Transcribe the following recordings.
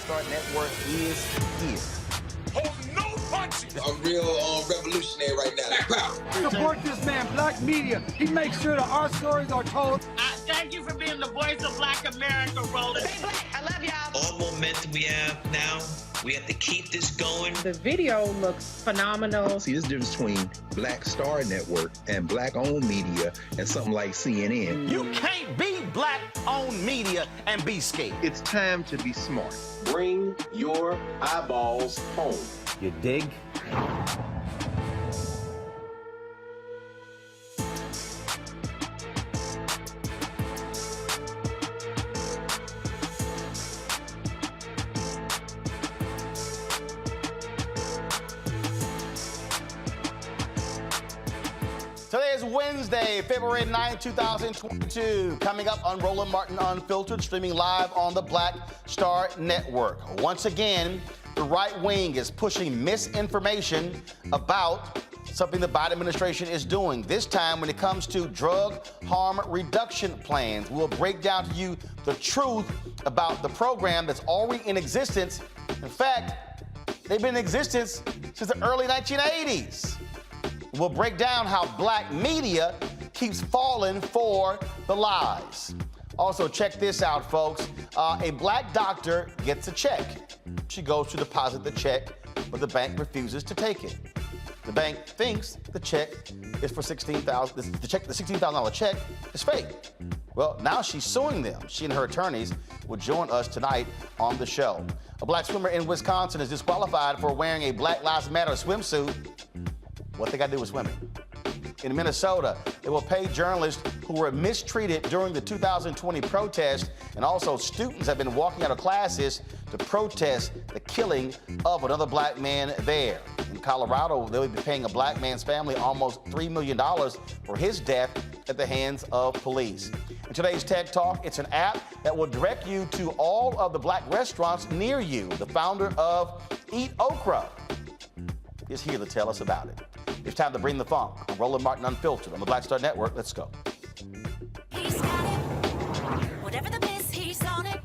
Star Network is here. Oh, no punches! I'm real revolutionary right now. Support this man, Black Media. He makes sure that our stories are told. Thank you for being the voice of Black America, Roland. Stay black. I love y'all. All momentum we have now, we have to keep this going. The video looks phenomenal. See, there's a difference between Black Star Network and Black-owned media and something like CNN. You can't be Black-owned media and be scared. It's time to be smart. Bring your eyeballs home. You dig? Today is Wednesday, February 9, 2022. Coming up on Roland Martin Unfiltered, streaming live on the Black Star Network. Once again, the right wing is pushing misinformation about something the Biden administration is doing. This time when it comes to drug harm reduction plans. We'll break down to you the truth about the program that's already in existence. In fact, they've been in existence since the early 1980s. We'll break down how Black media keeps falling for the lies. Also, check this out, folks. A Black doctor gets a check. She goes to deposit the check, but the bank refuses to take it. The bank thinks the check is for $16,000. The $16,000 check is fake. Well, now she's suing them. She and her attorneys will join us tonight on the show. A Black swimmer in Wisconsin is disqualified for wearing a Black Lives Matter swimsuit. What they got to do with swimming? In Minnesota, they will pay journalists who were mistreated during the 2020 protest, and also students have been walking out of classes to protest the killing of another Black man there. In Colorado, they will be paying a Black man's family almost $3 million for his death at the hands of police. In today's Tech Talk, it's an app that will direct you to all of the Black restaurants near you. The founder of EatOkra is here to tell us about it. It's time to bring the funk on Roland Martin Unfiltered on the Black Star Network. Let's go. He's got it. Whatever the miss, he's on it.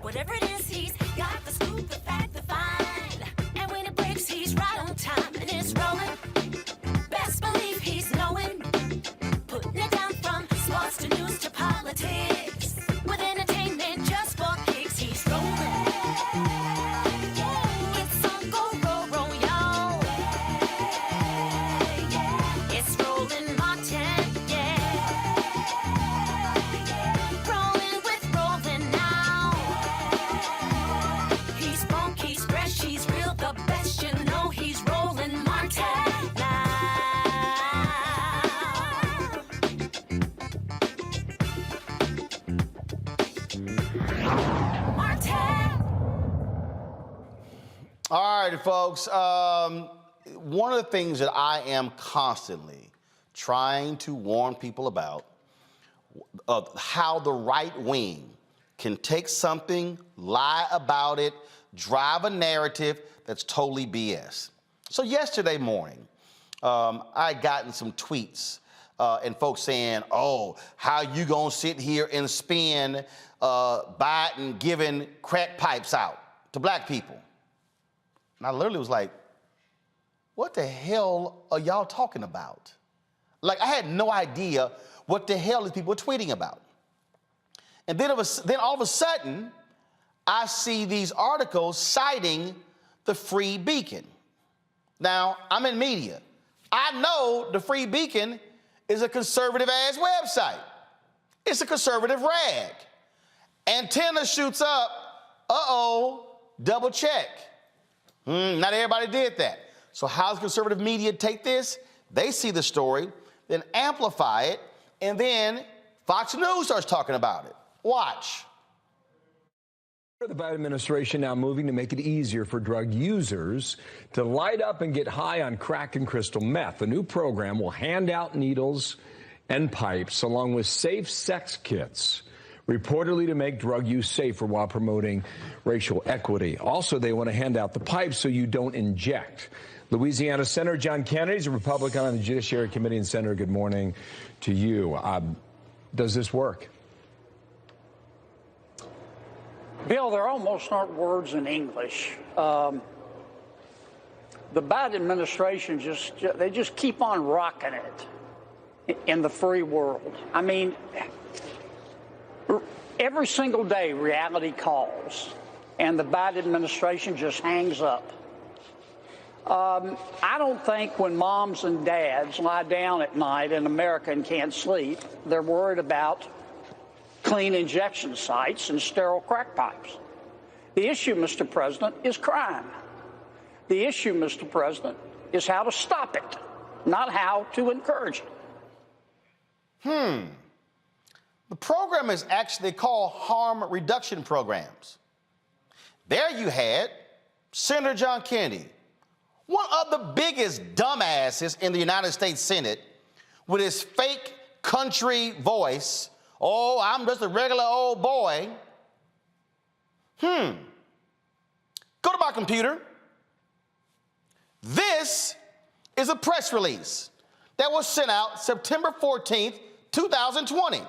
Whatever it is, he's got the scoop, the fact, the find. And when it breaks, he's right on time and it's rolling. Best believe he's knowing. Putting it down from sports to news to politics. With entertainment just for kicks, he's rolling. All right, folks. One of the things that I am constantly trying to warn people about how the right wing can take something, lie about it, drive a narrative that's totally BS. So yesterday morning, I had gotten some tweets and folks saying, oh, how you gonna sit here and spin Biden giving crack pipes out to Black people? And I literally was like, what the hell are y'all talking about? Like, I had no idea what the hell these people were tweeting about. And then all of a sudden, I see these articles citing the Free Beacon. Now, I'm in media. I know the Free Beacon is a conservative-ass website. It's a conservative rag. Antenna shoots up, uh-oh, double check. Not everybody did that. So how does conservative media take this? They see the story, then amplify it, and then Fox News starts talking about it. Watch. The Biden administration now moving to make it easier for drug users to light up and get high on crack and crystal meth. The new program will hand out needles and pipes along with safe sex kits, reportedly to make drug use safer while promoting racial equity. Also, they want to hand out the pipes so you don't inject. Louisiana Senator John Kennedy is a Republican on the Judiciary Committee. And Senator, good morning to you. Does this work? Bill, there almost aren't words in English. The Biden administration they just keep on rocking it in the free world. I mean, every single day reality calls, and the Biden administration just hangs up. I don't think when moms and dads lie down at night in America and can't sleep, they're worried about clean injection sites and sterile crack pipes. The issue, Mr. President, is crime. The issue, Mr. President, is how to stop it, not how to encourage it. The program is actually called harm reduction programs. There you had Senator John Kennedy, one of the biggest dumbasses in the United States Senate, with his fake country voice. Oh, I'm just a regular old boy. Go to my computer. This is a press release that was sent out September 14th, 2020.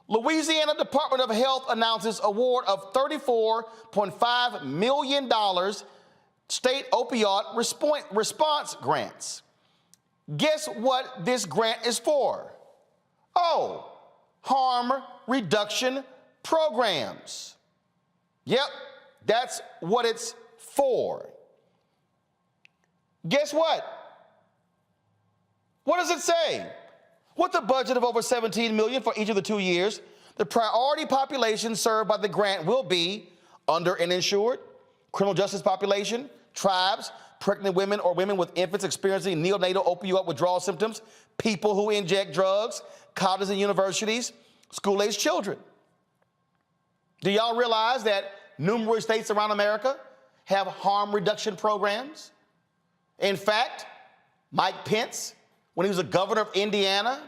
Louisiana Department of Health announces award of $34.5 million state opioid response grants. Guess what this grant is for? Oh, harm reduction programs. Yep, that's what it's for. Guess what? What does it say? With a budget of over $17 million for each of the 2 years, the priority population served by the grant will be under and insured, criminal justice population, tribes, pregnant women or women with infants experiencing neonatal opioid withdrawal symptoms, people who inject drugs, colleges and universities, school-aged children. Do y'all realize that numerous states around America have harm reduction programs? In fact, Mike Pence, when he was the governor of Indiana,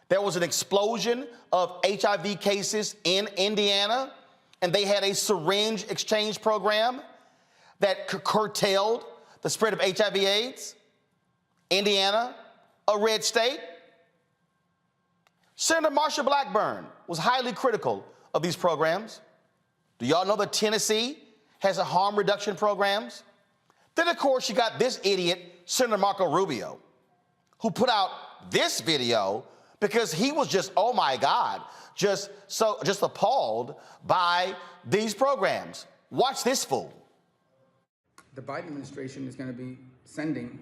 there was an explosion of HIV cases in Indiana, and they had a syringe exchange program that curtailed the spread of HIV/AIDS. Indiana, a red state. Senator Marsha Blackburn was highly critical of these programs. Do y'all know that Tennessee has a harm reduction programs? Then, of course, you got this idiot, Senator Marco Rubio, who put out this video because he was just, oh my God, just appalled by these programs. Watch this fool. The Biden administration is going to be sending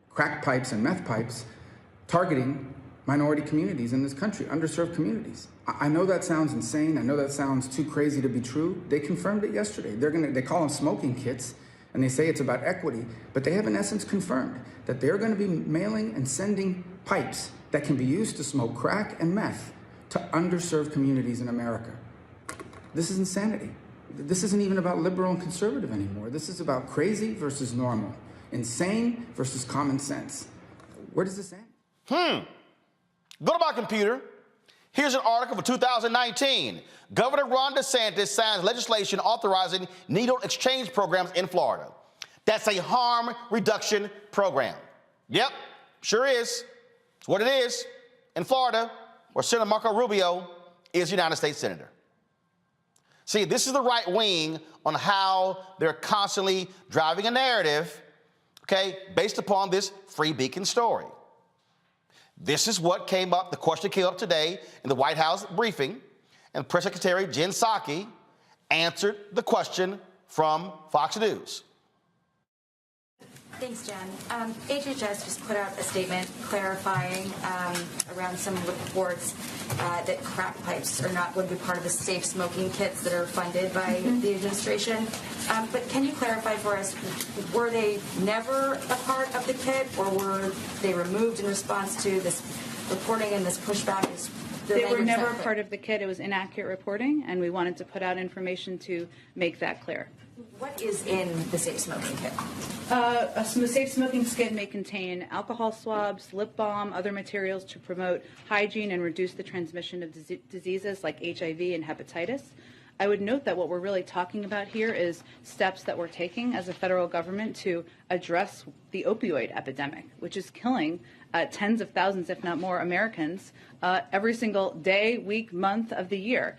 crack pipes and meth pipes targeting minority communities in this country, underserved communities. I know that sounds insane. I know that sounds too crazy to be true. They confirmed it yesterday. They call them smoking kits, and they say it's about equity, but they have in essence confirmed that they're going to be mailing and sending pipes that can be used to smoke crack and meth to underserved communities in America. This is insanity. This isn't even about liberal and conservative anymore. This is about crazy versus normal, insane versus common sense. Where does this end? Go to my computer. Here's an article for 2019. Governor Ron DeSantis signs legislation authorizing needle exchange programs in Florida. That's a harm reduction program. Yep, sure is. It's what it is in Florida, where Senator Marco Rubio is United States Senator. See, this is the right wing on how they're constantly driving a narrative, okay, based upon this Free Beacon story. This is what came up, the question came up today in the White House briefing, and Press Secretary Jen Psaki answered the question from Fox News. Thanks, Jen. HHS just put out a statement clarifying around some reports that crack pipes are not going to be part of the safe smoking kits that are funded by the administration. But can you clarify for us, were they never a part of the kit, or were they removed in response to this reporting and this pushback? They were never part of the kit. It was inaccurate reporting, and we wanted to put out information to make that clear. What is in the safe smoking kit? A safe smoking kit may contain alcohol swabs, lip balm, other materials to promote hygiene and reduce the transmission of diseases like HIV and hepatitis. I would note that what we're really talking about here is steps that we're taking as a federal government to address the opioid epidemic, which is killing tens of thousands, if not more, Americans every single day, week, month of the year.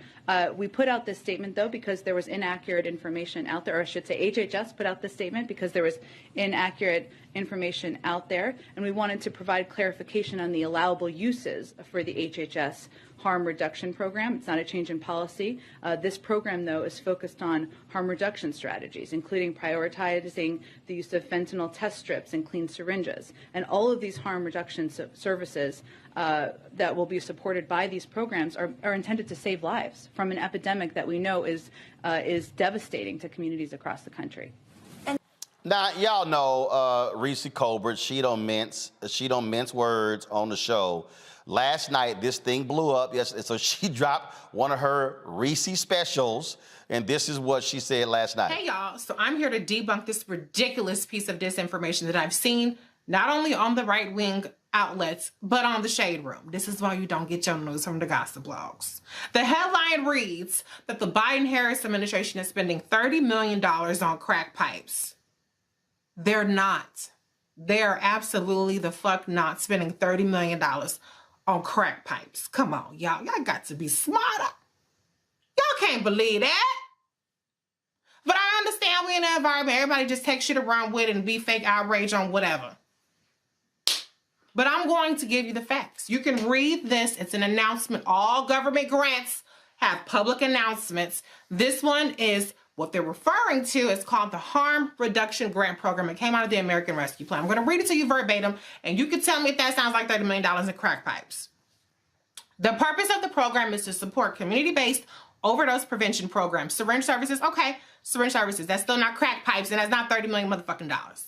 We put out this statement, though, because there was inaccurate information out there, or I should say HHS put out this statement because there was inaccurate information out there, and we wanted to provide clarification on the allowable uses for the HHS harm reduction program. It's not a change in policy. This program, though, is focused on harm reduction strategies, including prioritizing the use of fentanyl test strips and clean syringes. And all of these harm reduction services that will be supported by these programs are intended to save lives from an epidemic that we know is devastating to communities across the country. Now, y'all know Reese Colbert, she don't mince words on the show. Last night, this thing blew up. Yes, so she dropped one of her Reese specials, and this is what she said last night. Hey, y'all. So I'm here to debunk this ridiculous piece of disinformation that I've seen not only on the right-wing outlets, but on the Shade Room. This is why you don't get your news from the gossip blogs. The headline reads that the Biden-Harris administration is spending $30 million on crack pipes. They're not. They're absolutely the fuck not spending $30 million on crack pipes. Come on, y'all. Y'all got to be smarter. Y'all can't believe that. But I understand we're in an environment, everybody just takes shit around with and be fake outrage on whatever. But I'm going to give you the facts. You can read this. It's an announcement. All government grants have public announcements. This one is what they're referring to. Is called the Harm Reduction Grant Program. It came out of the American Rescue Plan. I'm going to read it to you verbatim, and you can tell me if that sounds like $30 million in crack pipes. The purpose of the program is to support community-based overdose prevention programs. Syringe services, okay, syringe services. That's still not crack pipes, and that's not $30 million motherfucking dollars.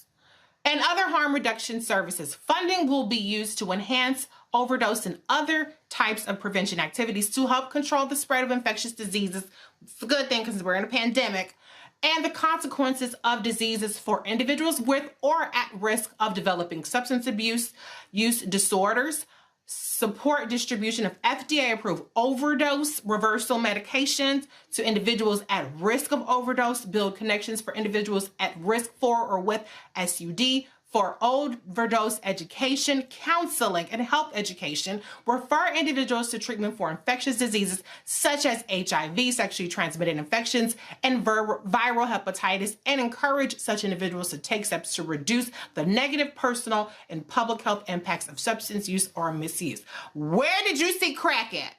And other harm reduction services. Funding will be used to enhance overdose and other types of prevention activities to help control the spread of infectious diseases. It's a good thing because we're in a pandemic. And the consequences of diseases for individuals with or at risk of developing substance abuse use disorders. Support distribution of FDA-approved overdose reversal medications to individuals at risk of overdose, build connections for individuals at risk for or with SUD, for overdose education, counseling, and health education, refer individuals to treatment for infectious diseases such as HIV, sexually transmitted infections, and viral hepatitis, and encourage such individuals to take steps to reduce the negative personal and public health impacts of substance use or misuse. Where did you see crack at?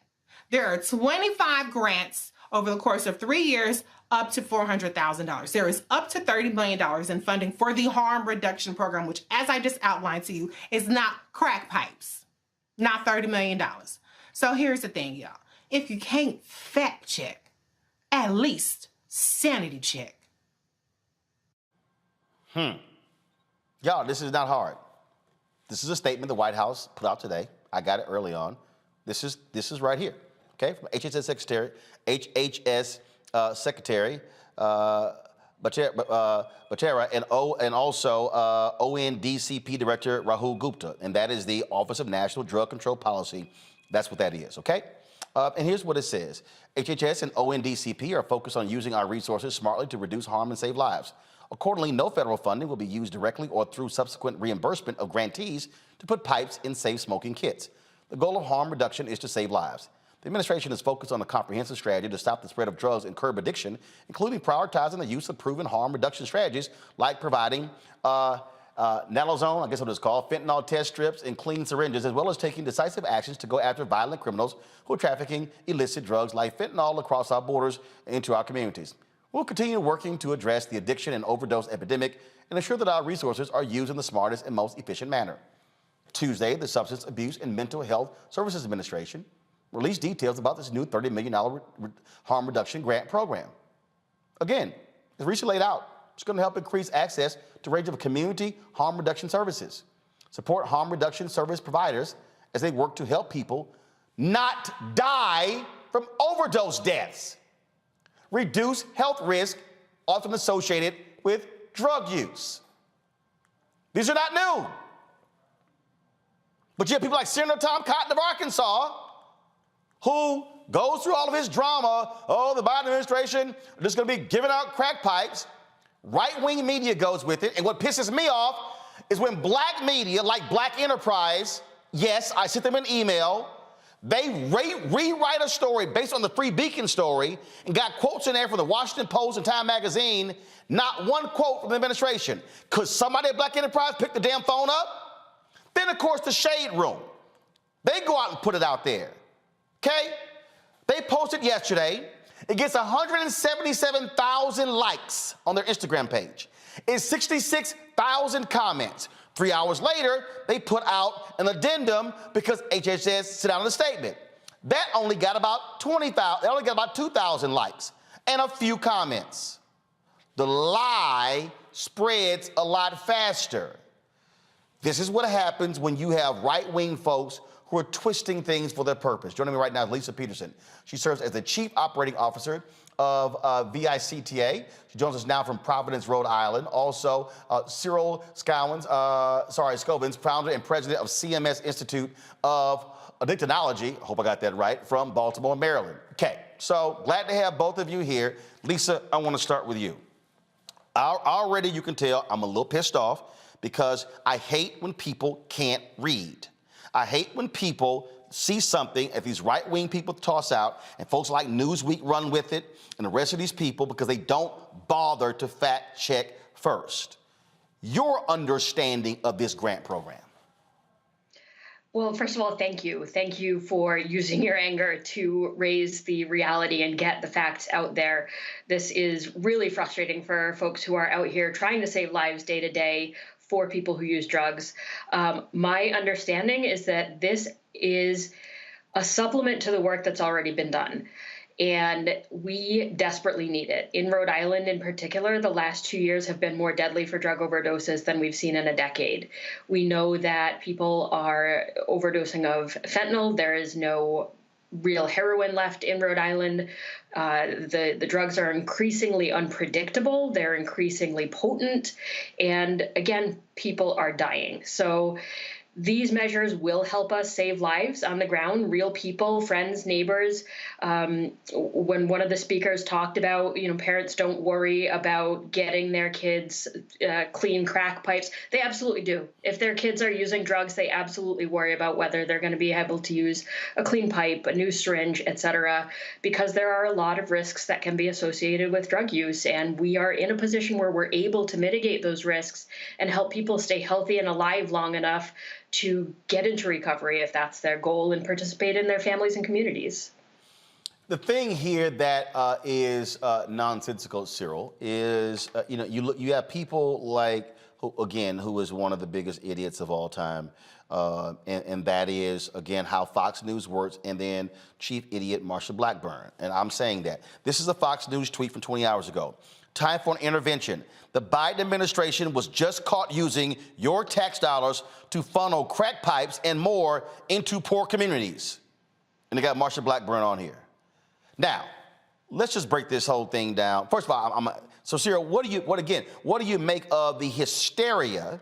There are 25 grants over the course of 3 years, up to $400,000. There is up to $30 million in funding for the harm reduction program, which, as I just outlined to you, is not crack pipes, not $30 million. So here's the thing, y'all. If you can't fact check, at least sanity check. Y'all, this is not hard. This is a statement the White House put out today. I got it early on. This is right here, okay? From HHS Secretary Batera and also ONDCP Director Rahul Gupta, and that is the Office of National Drug Control Policy. That's what that is, okay? And here's what it says. HHS and ONDCP are focused on using our resources smartly to reduce harm and save lives. Accordingly, no federal funding will be used directly or through subsequent reimbursement of grantees to put pipes in safe smoking kits. The goal of harm reduction is to save lives. The administration is focused on a comprehensive strategy to stop the spread of drugs and curb addiction, including prioritizing the use of proven harm reduction strategies like providing naloxone, I guess what it's called, fentanyl test strips, and clean syringes, as well as taking decisive actions to go after violent criminals who are trafficking illicit drugs like fentanyl across our borders and into our communities. We'll continue working to address the addiction and overdose epidemic and ensure that our resources are used in the smartest and most efficient manner. Tuesday, the Substance Abuse and Mental Health Services Administration released details about this new $30 million harm reduction grant program. Again, as recently laid out, it's going to help increase access to a range of community harm reduction services, support harm reduction service providers as they work to help people not die from overdose deaths, reduce health risk often associated with drug use. These are not new. But you have people like Senator Tom Cotton of Arkansas, who goes through all of his drama. Oh, the Biden administration are just going to be giving out crack pipes. Right-wing media goes with it. And what pisses me off is when black media, like Black Enterprise, yes, I sent them an email, they rewrite a story based on the Free Beacon story and got quotes in there from the Washington Post and Time Magazine, not one quote from the administration. Could somebody at Black Enterprise pick the damn phone up? Then, of course, the Shade Room. They go out and put it out there, okay? They posted yesterday. It gets 177,000 likes on their Instagram page. It's 66,000 comments. 3 hours later, they put out an addendum because HHS sent out a statement. That only got about 20,000, they only got about 2,000 likes and a few comments. The lie spreads a lot faster. This is what happens when you have right-wing folks who are twisting things for their purpose. Joining me right now is Lisa Peterson. She serves as the Chief Operating Officer of VICTA. She joins us now from Providence, Rhode Island. Also, Cyril Scovins, founder and president of CMS Institute of Addictonology, I hope I got that right, from Baltimore, Maryland. Okay, so glad to have both of you here. Lisa, I want to start with you. Already you can tell I'm a little pissed off because I hate when people can't read. I hate when people see something that these right-wing people toss out and folks like Newsweek run with it and the rest of these people because they don't bother to fact check first. Your understanding of this grant program. Well, first of all, thank you. Thank you for using your anger to raise the reality and get the facts out there. This is really frustrating for folks who are out here trying to save lives day to day for people who use drugs. My understanding is that this is a supplement to the work that's already been done. And we desperately need it. In Rhode Island in particular, the last 2 years have been more deadly for drug overdoses than we've seen in a decade. We know that people are overdosing of fentanyl. There is no real heroin left in Rhode Island. The drugs are increasingly unpredictable. They're increasingly potent. And again, people are dying. So these measures will help us save lives on the ground, real people, friends, neighbors. When one of the speakers talked about, parents don't worry about getting their kids clean crack pipes, they absolutely do. If their kids are using drugs, they absolutely worry about whether they're going to be able to use a clean pipe, a new syringe, et cetera, because there are a lot of risks that can be associated with drug use. And we are in a position where we're able to mitigate those risks and help people stay healthy and alive long enough to get into recovery if that's their goal and participate in their families and communities. The thing here that is nonsensical, Cyril, is you have people like who is one of the biggest idiots of all time, and that is again how Fox News works, and then chief idiot Marsha Blackburn. And I'm saying that this is a Fox News tweet from 20 hours ago. Time for an intervention. The Biden administration was just caught using your tax dollars to funnel crack pipes and more into poor communities. And they got Marsha Blackburn on here. Now, let's just break this whole thing down. First of all, so Cyril, what do you make of the hysteria?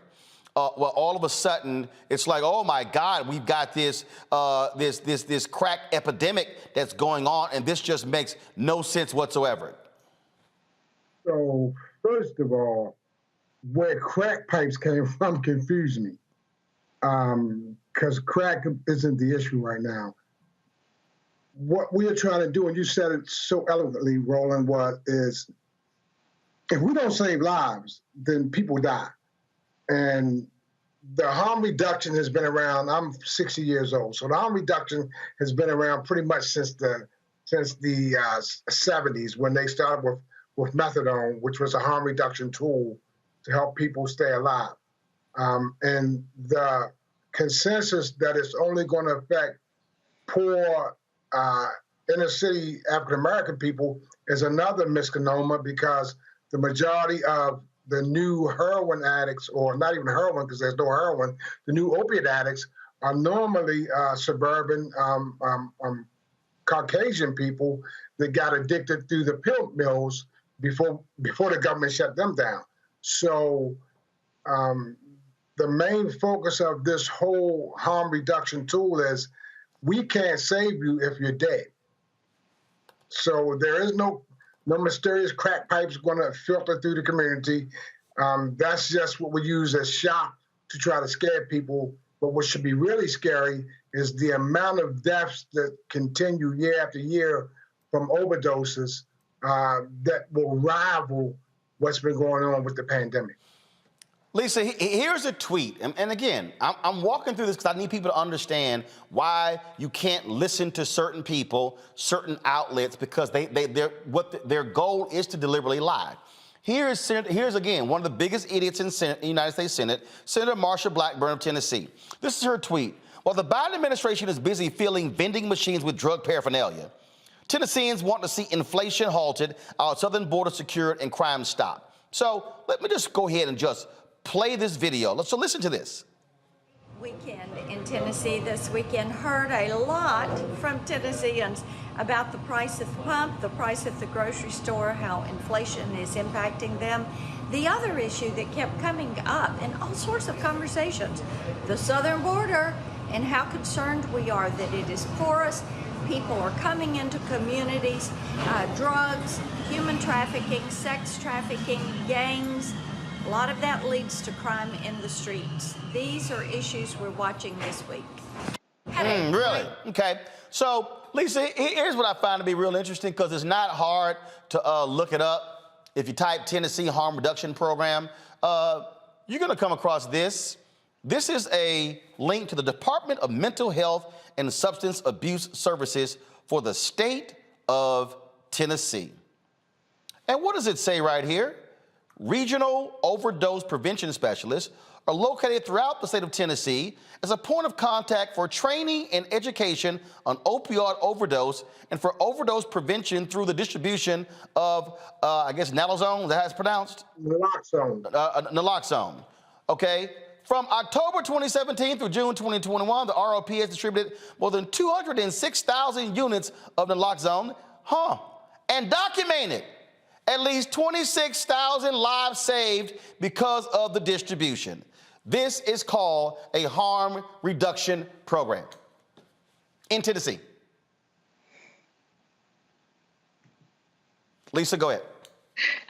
Well, all of a sudden, it's like, oh my God, we've got this crack epidemic that's going on, and this just makes no sense whatsoever. So, first of all, where crack pipes came from confused me, because crack isn't the issue right now. What we are trying to do, and you said it so eloquently, Roland, is if we don't save lives, then people die. And the harm reduction has been around. I'm 60 years old, so the harm reduction has been around pretty much since the 70s when they started with methadone, which was a harm reduction tool to help people stay alive. And the consensus that it's only going to affect poor inner city African-American people is another misnomer, because the majority of the new heroin addicts, or not even heroin because there's no heroin, the new opiate addicts are normally suburban Caucasian people that got addicted through the pill mills before the government shut them down. So the main focus of this whole harm reduction tool is we can't save you if you're dead. So there is no mysterious crack pipes going to filter through the community. That's just what we use as shock to try to scare people. But what should be really scary is the amount of deaths that continue year after year from overdoses that will rival what's been going on with the pandemic. Lisa, here's a tweet. And again, I'm walking through this because I need people to understand why you can't listen to certain people, certain outlets, because their goal is to deliberately lie. Here's again, one of the biggest idiots in the United States Senate, Senator Marsha Blackburn of Tennessee. This is her tweet. While the Biden administration is busy filling vending machines with drug paraphernalia, Tennesseans want to see inflation halted, our southern border secured, and crime stopped. So let me just go ahead and just play this video. So listen to this. Weekend in Tennessee this weekend, heard a lot from Tennesseans about the price at the pump, the price at the grocery store, how inflation is impacting them. The other issue that kept coming up in all sorts of conversations, the southern border and how concerned we are that it is porous. People are coming into communities, drugs, human trafficking, sex trafficking, gangs. A lot of that leads to crime in the streets. These are issues we're watching this week. Really? Okay. So, Lisa, here's what I find to be real interesting, because it's not hard to look it up. If you type Tennessee Harm Reduction Program, you're going to come across this. This is a link to the Department of Mental Health and Substance Abuse Services for the state of Tennessee. And what does it say right here? Regional overdose prevention specialists are located throughout the state of Tennessee as a point of contact for training and education on opioid overdose and for overdose prevention through the distribution of, I guess, naloxone, is that how it's pronounced? Naloxone. Naloxone, okay? From October 2017 through June 2021, the ROP has distributed more than 206,000 units of naloxone, and documented at least 26,000 lives saved because of the distribution. This is called a harm reduction program in Tennessee. Lisa, go ahead.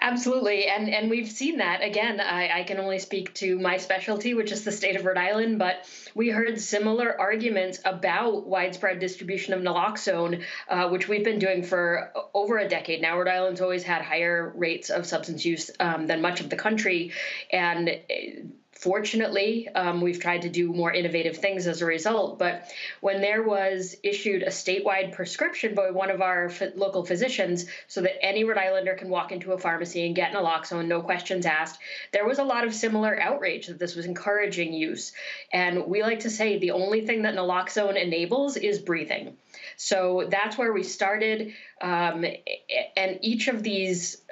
Absolutely. And we've seen that. Again, I can only speak to my specialty, which is the state of Rhode Island, but we heard similar arguments about widespread distribution of naloxone, which we've been doing for over a decade now. Rhode Island's always had higher rates of substance use than much of the country. And fortunately, we've tried to do more innovative things as a result. But when there was issued a statewide prescription by one of our local physicians so that any Rhode Islander can walk into a pharmacy and get naloxone, no questions asked, there was a lot of similar outrage that this was encouraging use. And we like to say the only thing that naloxone enables is breathing. So that's where we started. And each of these,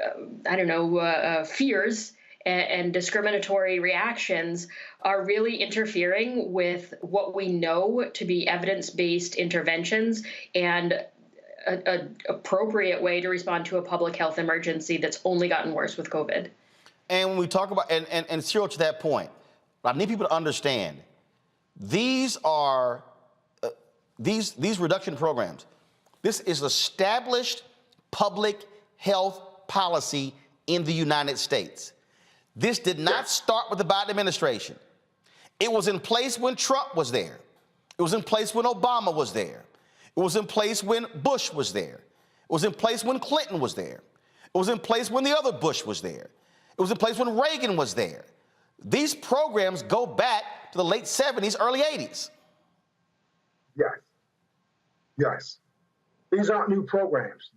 fears and discriminatory reactions are really interfering with what we know to be evidence-based interventions and an appropriate way to respond to a public health emergency that's only gotten worse with COVID. And when we talk about, and Cyril, to that point, I need people to understand, these are, these reduction programs, this is established public health policy in the United States. This did not start with the Biden administration. It was in place when Trump was there. It was in place when Obama was there. It was in place when Bush was there. It was in place when Clinton was there. It was in place when the other Bush was there. It was in place when Reagan was there. These programs go back to the late 70s, early 80s. Yes. These aren't new programs.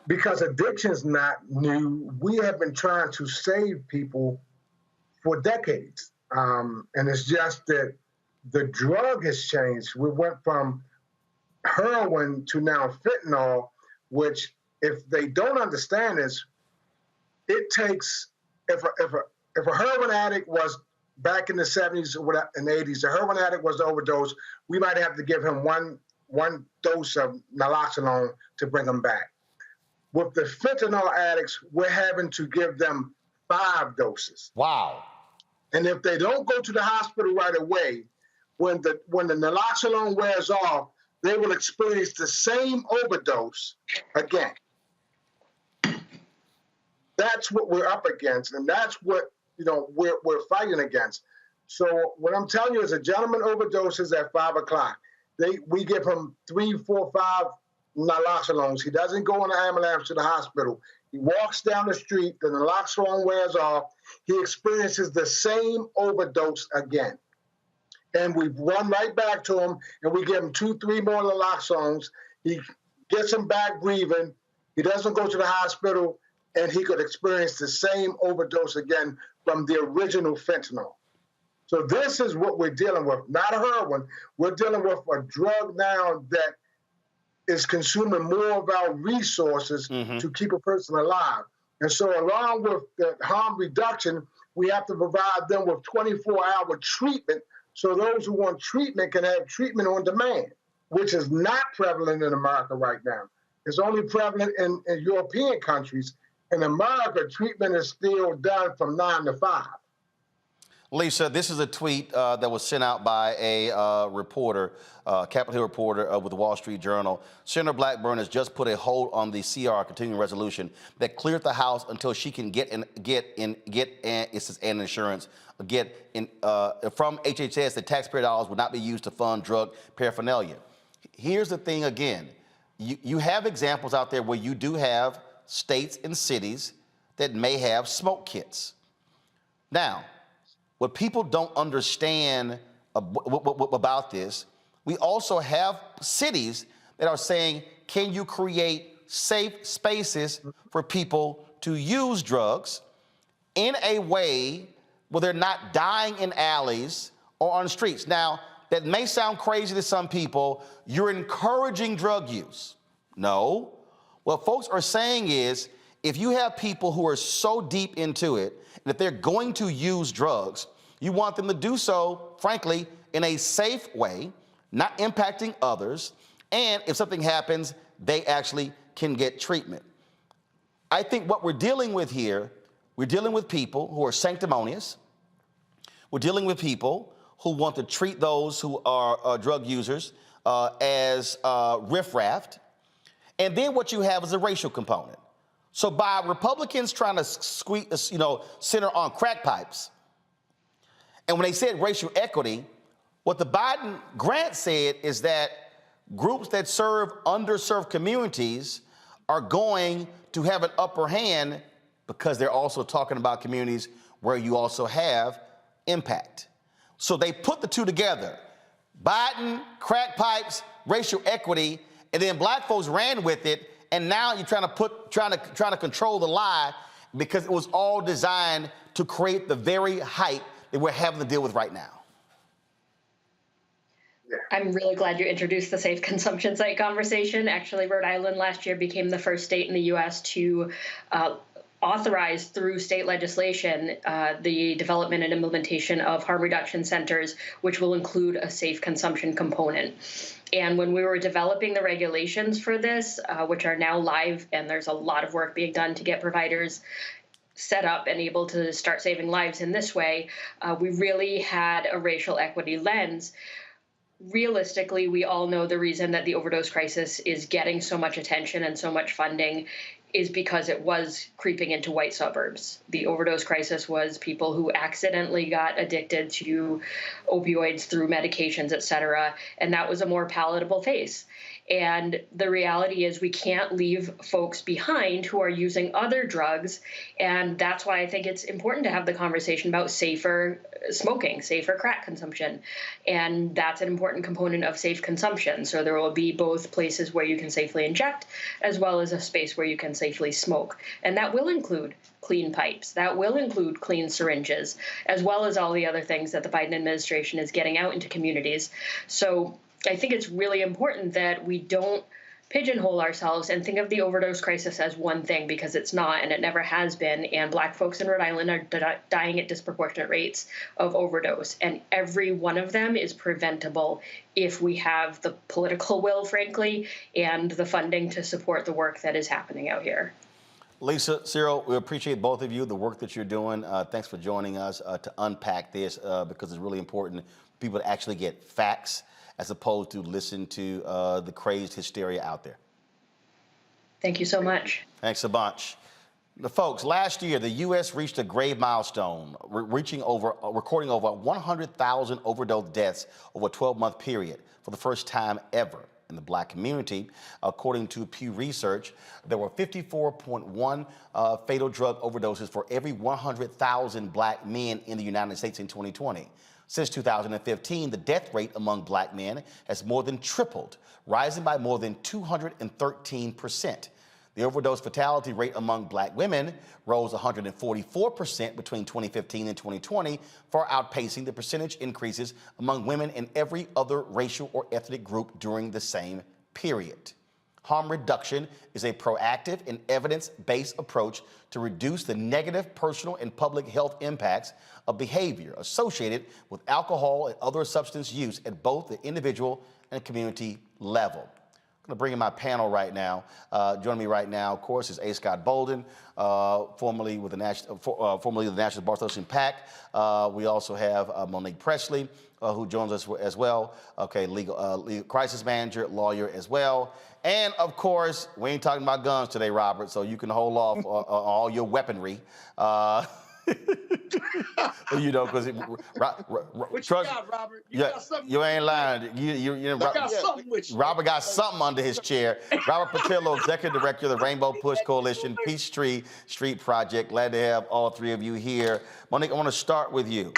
Because addiction's not new, we have been trying to save people for decades. And it's just that the drug has changed. We went from heroin to now fentanyl, which, if they don't understand this, it takes, if a heroin addict was back in the 70s and 80s, the heroin addict was the overdose, we might have to give him one dose of naloxone to bring him back. With the fentanyl addicts, we're having to give them 5 doses. Wow. And if they don't go to the hospital right away, when the naloxone wears off, they will experience the same overdose again. That's what we're up against, and that's what we're fighting against. So what I'm telling you is, a gentleman overdoses at 5 o'clock. We give him 3, 4, 5 naloxone. He doesn't go in the ambulance to the hospital. He walks down the street, the naloxone wears off. He experiences the same overdose again. And we run right back to him, and we give him 2, 3 more naloxones. He gets him back breathing. He doesn't go to the hospital, and he could experience the same overdose again from the original fentanyl. So this is what we're dealing with, not heroin. We're dealing with a drug now that is consuming more of our resources to keep a person alive. And so along with the harm reduction, we have to provide them with 24-hour treatment, so those who want treatment can have treatment on demand, which is not prevalent in America right now. It's only prevalent in European countries. In America, treatment is still done from 9 to 5. Lisa, this is a tweet that was sent out by a reporter, Capitol Hill reporter with the Wall Street Journal. Senator Blackburn has just put a hold on the CR, continuing resolution, that cleared the House until she can get insurance, from HHS that taxpayer dollars would not be used to fund drug paraphernalia. Here's the thing again. You have examples out there where you do have states and cities that may have smoke kits. Now, what people don't understand about this, we also have cities that are saying, can you create safe spaces for people to use drugs in a way where they're not dying in alleys or on the streets? Now, that may sound crazy to some people. You're encouraging drug use. No. What folks are saying is, if you have people who are so deep into it, and if they're going to use drugs, you want them to do so, frankly, in a safe way, not impacting others, and if something happens, they actually can get treatment. I think what we're dealing with here, we're dealing with people who are sanctimonious. We're dealing with people who want to treat those who are drug users as riffraff. And then what you have is a racial component. So by Republicans trying to center on crack pipes, and when they said racial equity, what the Biden grant said is that groups that serve underserved communities are going to have an upper hand, because they're also talking about communities where you also have impact. So they put the two together: Biden, crack pipes, racial equity, and then black folks ran with it. And now you're trying to control the lie, because it was all designed to create the very hype that we're having to deal with right now. I'm really glad you introduced the safe consumption site conversation. Actually, Rhode Island last year became the first state in the U.S. to authorize through state legislation the development and implementation of harm reduction centers, which will include a safe consumption component. And when we were developing the regulations for this, which are now live, and there's a lot of work being done to get providers set up and able to start saving lives in this way, we really had a racial equity lens. Realistically, we all know the reason that the overdose crisis is getting so much attention and so much funding is because it was creeping into white suburbs. The overdose crisis was people who accidentally got addicted to opioids through medications, et cetera, and that was a more palatable face. And the reality is we can't leave folks behind who are using other drugs, and that's why I think it's important to have the conversation about safer smoking, safer crack consumption. And that's an important component of safe consumption. So there will be both places where you can safely inject, as well as a space where you can safely smoke. And that will include clean pipes. That will include clean syringes, as well as all the other things that the Biden administration is getting out into communities. So I think it's really important that we don't pigeonhole ourselves and think of the overdose crisis as one thing, because it's not, and it never has been. And Black folks in Rhode Island are dying at disproportionate rates of overdose. And every one of them is preventable if we have the political will, frankly, and the funding to support the work that is happening out here. Lisa, Cyril, we appreciate both of you, the work that you're doing. Thanks for joining us to unpack this, because it's really important for people to actually get facts, as opposed to listen to the crazed hysteria out there. Thank you so much. Thanks a bunch. Folks, last year, the U.S. reached a grave milestone, recording over 100,000 overdose deaths over a 12-month period for the first time ever in the black community. According to Pew Research, there were 54.1 fatal drug overdoses for every 100,000 black men in the United States in 2020. Since 2015, the death rate among black men has more than tripled, rising by more than 213%. The overdose fatality rate among black women rose 144% between 2015 and 2020, far outpacing the percentage increases among women in every other racial or ethnic group during the same period. Harm reduction is a proactive and evidence-based approach to reduce the negative personal and public health impacts of behavior associated with alcohol and other substance use at both the individual and community level. I'm going to bring in my panel right now. Joining me right now, of course, is A. Scott Bolden, formerly the National Bar Association PAC. We also have Monique Presley, who joins us as well. Okay, legal crisis manager, lawyer as well. And of course, we ain't talking about guns today, Robert, so you can hold off on all your weaponry. You know, because what you got, Robert? You got something? You ain't lying. I got something with you. Robert got something under his chair. Robert Patillo, Executive Director of the Rainbow Push Coalition, Peachtree Street Project. Glad to have all three of you here. Monique, I want to start with you.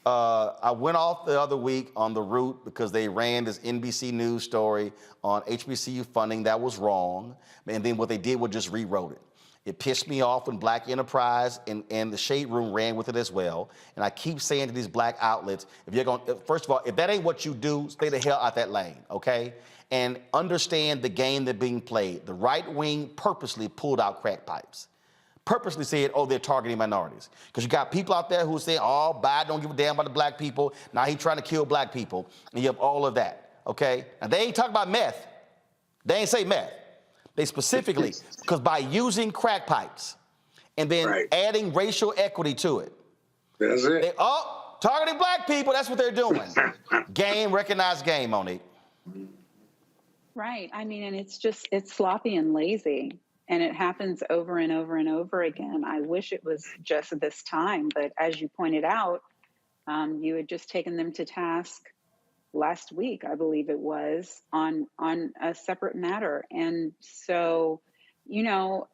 I went off the other week on the route because they ran this NBC News story on HBCU funding that was wrong. And then what they did was just rewrote it. It pissed me off when Black Enterprise and the Shade Room ran with it as well. And I keep saying to these black outlets, if you're going, first of all, if that ain't what you do, stay the hell out that lane, okay? And understand the game that's being played. The right wing purposely pulled out crack pipes. Purposely said, oh, they're targeting minorities. Because you got people out there who say, oh, Biden don't give a damn about the black people. Now he's trying to kill black people. And you have all of that, okay? And they ain't talking about meth. They ain't say meth. They specifically, because by using crack pipes and then adding racial equity to it. That's it. They, targeting black people, that's what they're doing. Game, recognized game, Monique. Right. I mean, and it's sloppy and lazy. And it happens over and over and over again. I wish it was just this time. But as you pointed out, you had just taken them to task last week, I believe it was, on a separate matter. And so, you know,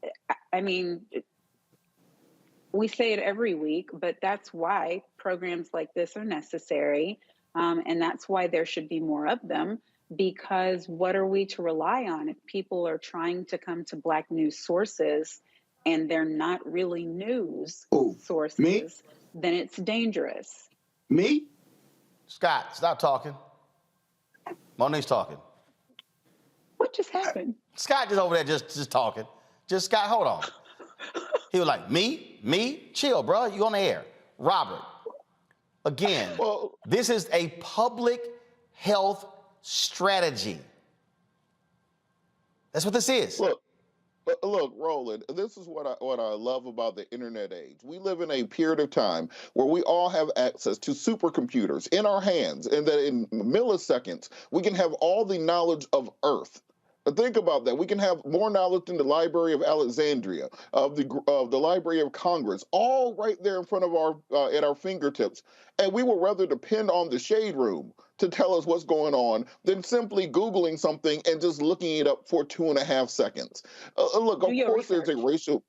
I mean, we say it every week, but that's why programs like this are necessary. And that's why there should be more of them, because what are we to rely on if people are trying to come to Black news sources and they're not really news sources, me? Then it's dangerous. Me? Scott, stop talking. Monique's talking. What just happened? Scott just over there just talking. Just, Scott, hold on. He was like, me? Chill, bro. You on the air. Robert, again, this is a public health strategy. That's what this is. Look, Roland, this is what I love about the internet age. We live in a period of time where we all have access to supercomputers in our hands, and that in milliseconds, we can have all the knowledge of Earth. Think about that. We can have more knowledge than the Library of Alexandria, of the Library of Congress, all right there in front of at our fingertips. And we would rather depend on the Shade Room to tell us what's going on than simply Googling something and just looking it up for 2.5 seconds. Look, of course there's a racial...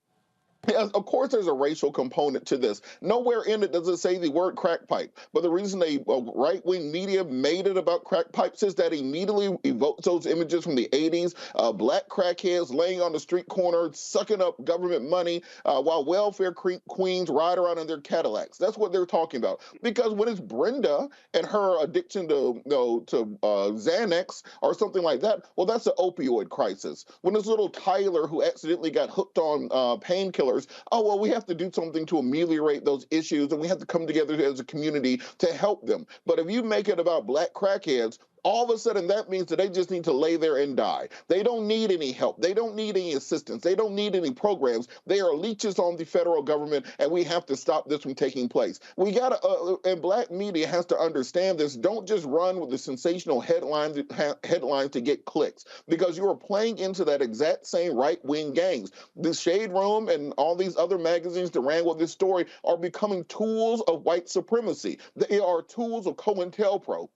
Yes, of course there's a racial component to this. Nowhere in it does it say the word crack pipe. But the reason right-wing media made it about crack pipes is that immediately evokes those images from the 80s, black crackheads laying on the street corner, sucking up government money, while welfare queens ride around in their Cadillacs. That's what they're talking about. Because when it's Brenda and her addiction to Xanax or something like that, well, that's an opioid crisis. When it's little Tyler who accidentally got hooked on painkillers, oh, well, we have to do something to ameliorate those issues, and we have to come together as a community to help them. But if you make it about black crackheads, all of a sudden that means that they just need to lay there and die. They don't need any help. They don't need any assistance. They don't need any programs. They are leeches on the federal government, and we have to stop this from taking place. We got to, and black media has to understand this. Don't just run with the sensational headlines to get clicks, because you are playing into that exact same right-wing gangs. The Shade Room and all these other magazines that ran with this story are becoming tools of white supremacy. They are tools of COINTELPRO.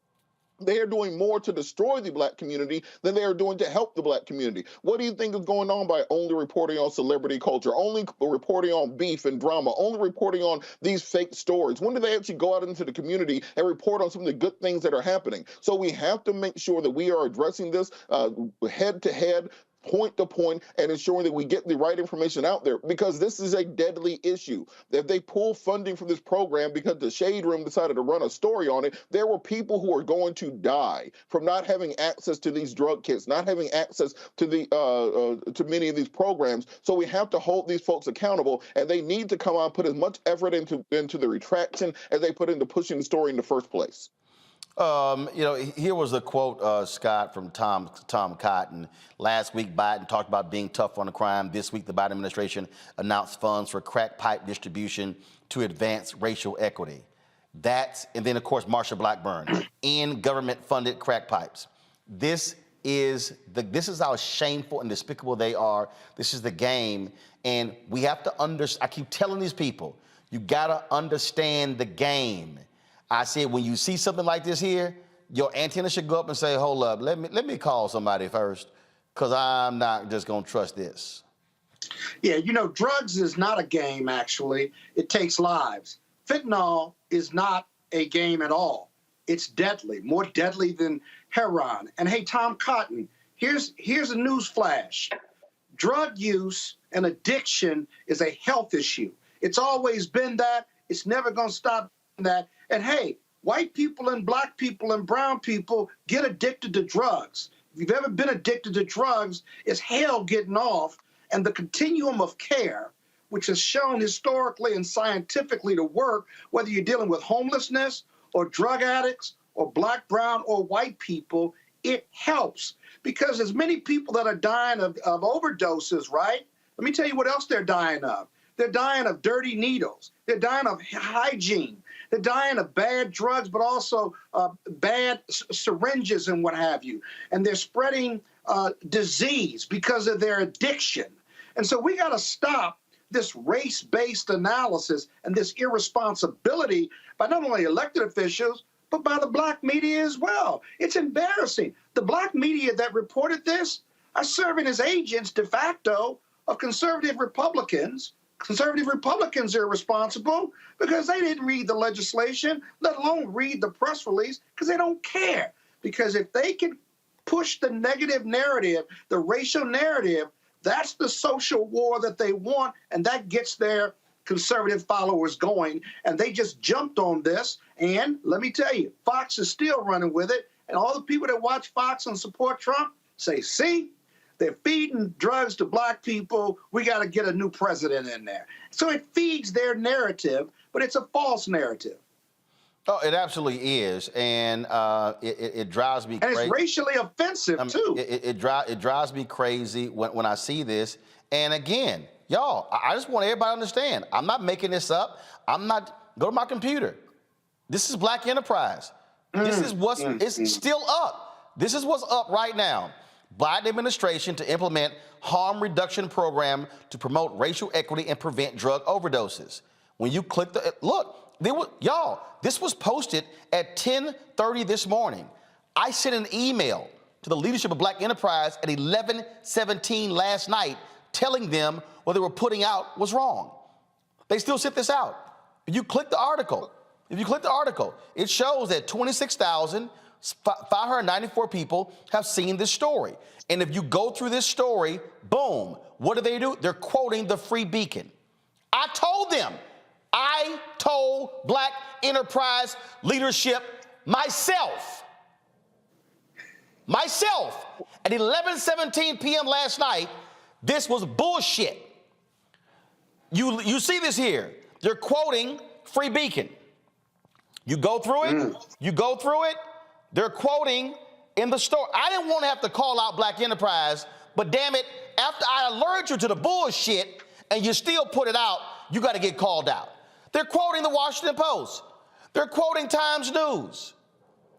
They are doing more to destroy the black community than they are doing to help the black community. What do you think is going on by only reporting on celebrity culture, only reporting on beef and drama, only reporting on these fake stories? When do they actually go out into the community and report on some of the good things that are happening? So we have to make sure that we are addressing this head to head, point to point, and ensuring that we get the right information out there, because this is a deadly issue. If they pull funding from this program because the Shade Room decided to run a story on it, there were people who are going to die from not having access to these drug kits, not having access to the to many of these programs. So we have to hold these folks accountable, and they need to come out and put as much effort into the retraction as they put into pushing the story in the first place. Here was the quote, Scott, from Tom Cotton. Last week, Biden talked about being tough on the crime. This week, the Biden administration announced funds for crack pipe distribution to advance racial equity. And then, of course, Marsha Blackburn, in government-funded crack pipes. This is how shameful and despicable they are. This is the game, and we have to understand. I keep telling these people, you gotta understand the game. I said, when you see something like this here, your antenna should go up and say, hold up, let me call somebody first, because I'm not just going to trust this. Yeah, drugs is not a game, actually. It takes lives. Fentanyl is not a game at all. It's deadly, more deadly than heroin. And hey, Tom Cotton, here's a news flash. Drug use and addiction is a health issue. It's always been that. It's never going to stop that. And hey, white people and black people and brown people get addicted to drugs. If you've ever been addicted to drugs, it's hell getting off. And the continuum of care, which is shown historically and scientifically to work, whether you're dealing with homelessness or drug addicts or black, brown, or white people, it helps. Because there's many people that are dying of overdoses, right? Let me tell you what else they're dying of. They're dying of dirty needles. They're dying of hygiene. They're dying of bad drugs, but also bad syringes and what have you. And they're spreading disease because of their addiction. And so we got to stop this race-based analysis and this irresponsibility by not only elected officials, but by the black media as well. It's embarrassing. The black media that reported this are serving as agents de facto of conservative Republicans. Conservative Republicans are responsible because they didn't read the legislation, let alone read the press release, because they don't care. Because if they can push the negative narrative, the racial narrative, that's the social war that they want, and that gets their conservative followers going. And they just jumped on this. And let me tell you, Fox is still running with it. And all the people that watch Fox and support Trump say, see, they're feeding drugs to black people. We got to get a new president in there. So it feeds their narrative, but it's a false narrative. Oh, it absolutely is, and it drives me crazy. And it's racially offensive, too. It drives me crazy when I see this. And again, y'all, I just want everybody to understand, I'm not making this up. Go to my computer. This is Black Enterprise. This is it's still up. This is what's up right now. Biden administration to implement harm reduction program to promote racial equity and prevent drug overdoses. When you click this was posted at 10:30 this morning. I sent an email to the leadership of Black Enterprise at 11:17 last night telling them what they were putting out was wrong. They still sent this out. If you click the article, it shows that 26,594 people have seen this story. And if you go through this story, boom, what do? They're quoting the Free Beacon. I told Black Enterprise leadership myself at 11:17 p.m. last night, this was bullshit. You see this here. They're quoting Free Beacon. You go through it, they're quoting in the store. I didn't want to have to call out Black enterprise, but damn it, after I alert you to the bullshit and you still put it out, you got to get called out. They're quoting the Washington Post. They're quoting Times News.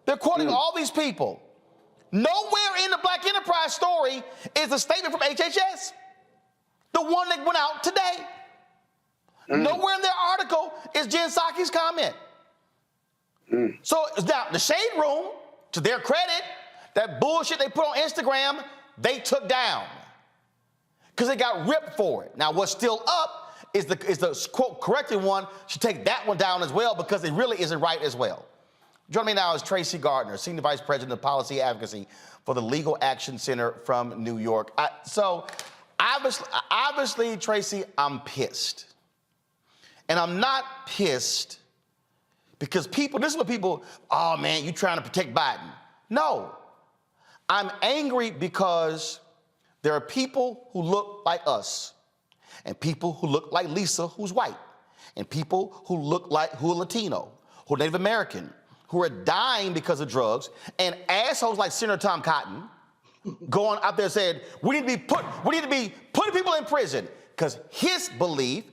They're quoting all these people. Nowhere in the Black enterprise story is a statement from HHS. The one that went out today. Nowhere in their article is Jen Psaki's comment. So now the Shade Room, to their credit, that bullshit they put on Instagram, they took down because they got ripped for it. Now what's still up is the quote corrected one should take that one down as well because it really isn't right as well. Joining me now is Tracy Gardner, Senior Vice President of Policy Advocacy for the Legal Action Center from New York. So obviously, Tracy, I'm pissed. And I'm not pissed because people, this is what people, oh man, you trying to protect Biden. No, I'm angry because there are people who look like us and people who look like Lisa, who's white, and people who look like, who are Latino, who are Native American, who are dying because of drugs, and assholes like Senator Tom Cotton going out there saying, we need to be putting people in prison because his belief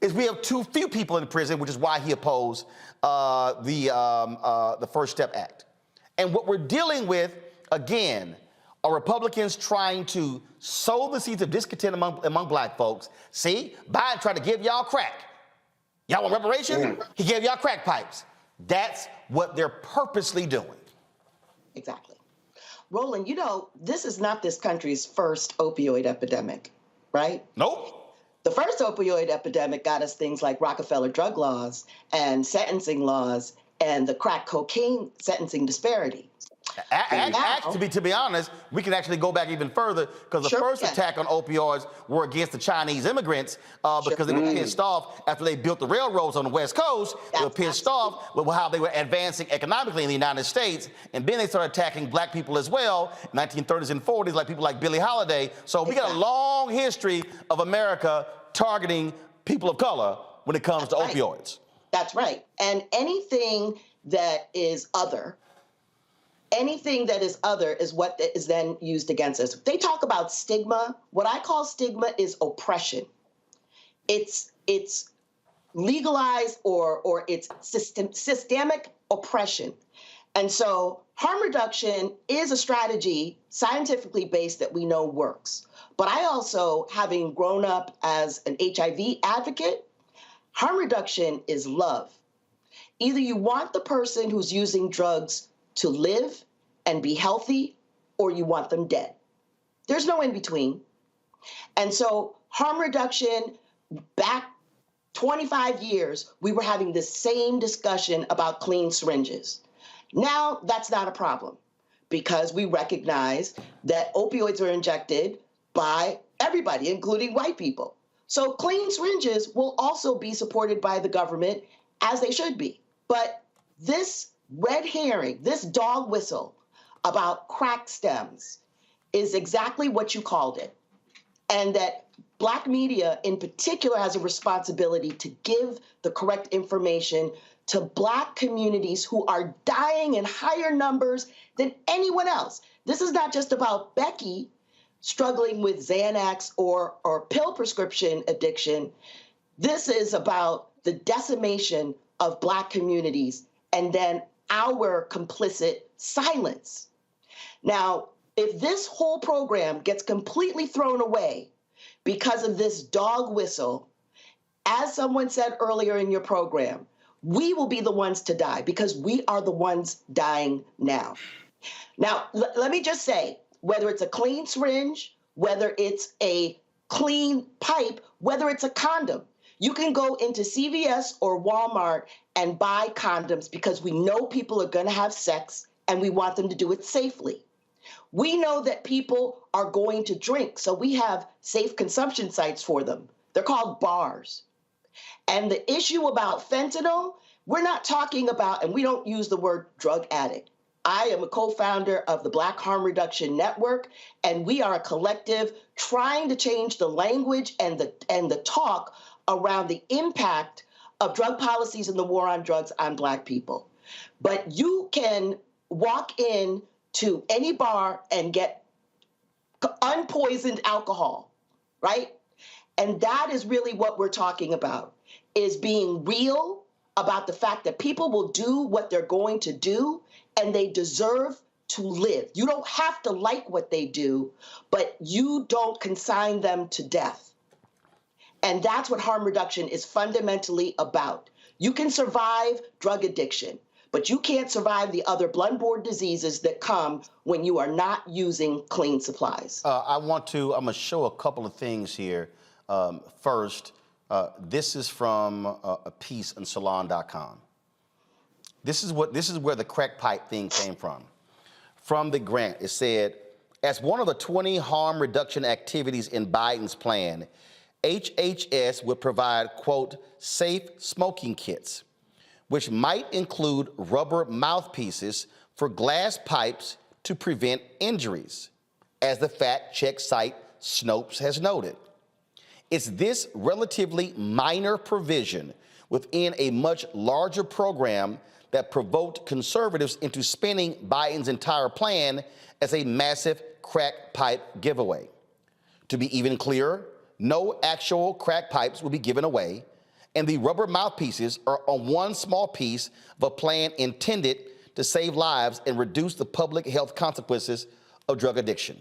is we have too few people in prison, which is why he opposed the First Step Act. And what we're dealing with, again, are Republicans trying to sow the seeds of discontent among black folks. See, Biden tried to give y'all crack. Y'all want reparations? He gave y'all crack pipes. That's what they're purposely doing. Exactly. Roland, you know, this is not this country's first opioid epidemic, right? Nope. The first opioid epidemic got us things like Rockefeller drug laws and sentencing laws and the crack cocaine sentencing disparity. To be honest, we can actually go back even further because the first attack on opioids were against the Chinese immigrants because they were pissed off after they built the railroads on the West Coast. They were pissed off with how they were advancing economically in the United States. And then they started attacking black people as well in 1930s and 40s, like people like Billie Holiday. So we got a long history of America targeting people of color when it comes to opioids. That's right. And anything that is other is what is then used against us. They talk about stigma. What I call stigma is oppression. It's legalized or it's systemic oppression. And so harm reduction is a strategy scientifically based that we know works. But I also, having grown up as an HIV advocate, harm reduction is love. Either you want the person who's using drugs to live and be healthy, or you want them dead. There's no in between. And so harm reduction, back 25 years, we were having the same discussion about clean syringes. Now that's not a problem because we recognize that opioids are injected by everybody, including white people. So clean syringes will also be supported by the government as they should be. But this red herring, this dog whistle about crack stems is exactly what you called it. And that Black media in particular has a responsibility to give the correct information to Black communities who are dying in higher numbers than anyone else. This is not just about Becky struggling with Xanax or pill prescription addiction. This is about the decimation of Black communities and then our complicit silence. Now, if this whole program gets completely thrown away because of this dog whistle, as someone said earlier in your program, we will be the ones to die because we are the ones dying now. Now, let me just say, whether it's a clean syringe, whether it's a clean pipe, whether it's a condom, you can go into CVS or Walmart and buy condoms because we know people are going to have sex and we want them to do it safely. We know that people are going to drink, so we have safe consumption sites for them. They're called bars. And the issue about fentanyl, we're not talking about, and we don't use the word drug addict. I am a co-founder of the Black Harm Reduction Network, and we are a collective trying to change the language and the talk around the impact of drug policies and the war on drugs on Black people. But you can walk in to any bar and get unpoisoned alcohol, right? And that is really what we're talking about, is being real about the fact that people will do what they're going to do and they deserve to live. You don't have to like what they do, but you don't consign them to death. And that's what harm reduction is fundamentally about. You can survive drug addiction, but you can't survive the other blood-borne diseases that come when you are not using clean supplies. I'm going to show a couple of things here. First, this is from a piece on salon.com. This is where the crack pipe thing came from. From the grant, it said, as one of the 20 harm reduction activities in Biden's plan, HHS would provide, quote, safe smoking kits, which might include rubber mouthpieces for glass pipes to prevent injuries, as the fact-check site Snopes has noted. It's this relatively minor provision within a much larger program that provoked conservatives into spinning Biden's entire plan as a massive crack pipe giveaway. To be even clearer, no actual crack pipes will be given away, and the rubber mouthpieces are on one small piece of a plan intended to save lives and reduce the public health consequences of drug addiction.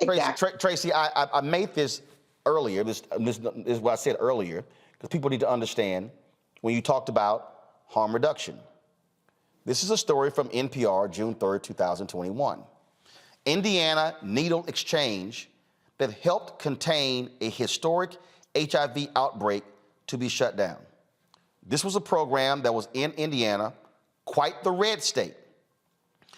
Exactly. Tracy, I made this earlier. This is what I said earlier, because people need to understand when you talked about harm reduction. This is a story from NPR, June 3rd, 2021. Indiana needle exchange that helped contain a historic HIV outbreak to be shut down. This was a program that was in Indiana, quite the red state.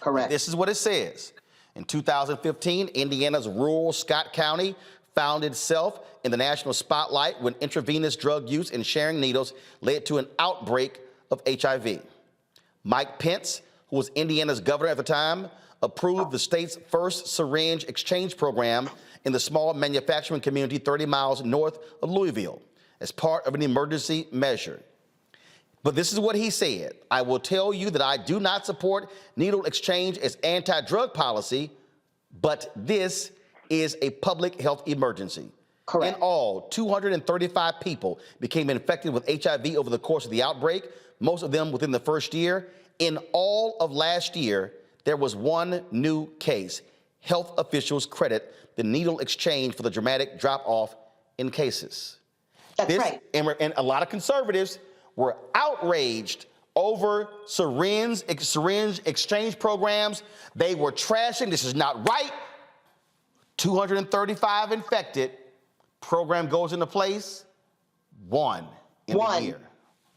Correct. This is what it says. In 2015, Indiana's rural Scott County found itself in the national spotlight when intravenous drug use and sharing needles led to an outbreak of HIV. Mike Pence, who was Indiana's governor at the time, approved the state's first syringe exchange program in the small manufacturing community 30 miles north of Louisville as part of an emergency measure. But this is what he said. I will tell you that I do not support needle exchange as anti-drug policy, but this is a public health emergency. Correct. In all, 235 people became infected with HIV over the course of the outbreak, most of them within the first year. In all of last year, there was one new case. Health officials credit the needle exchange for the dramatic drop-off in cases. That's right. And a lot of conservatives were outraged over syringe exchange programs. They were trashing. This is not right. 235 infected. Program goes into place. One in a year.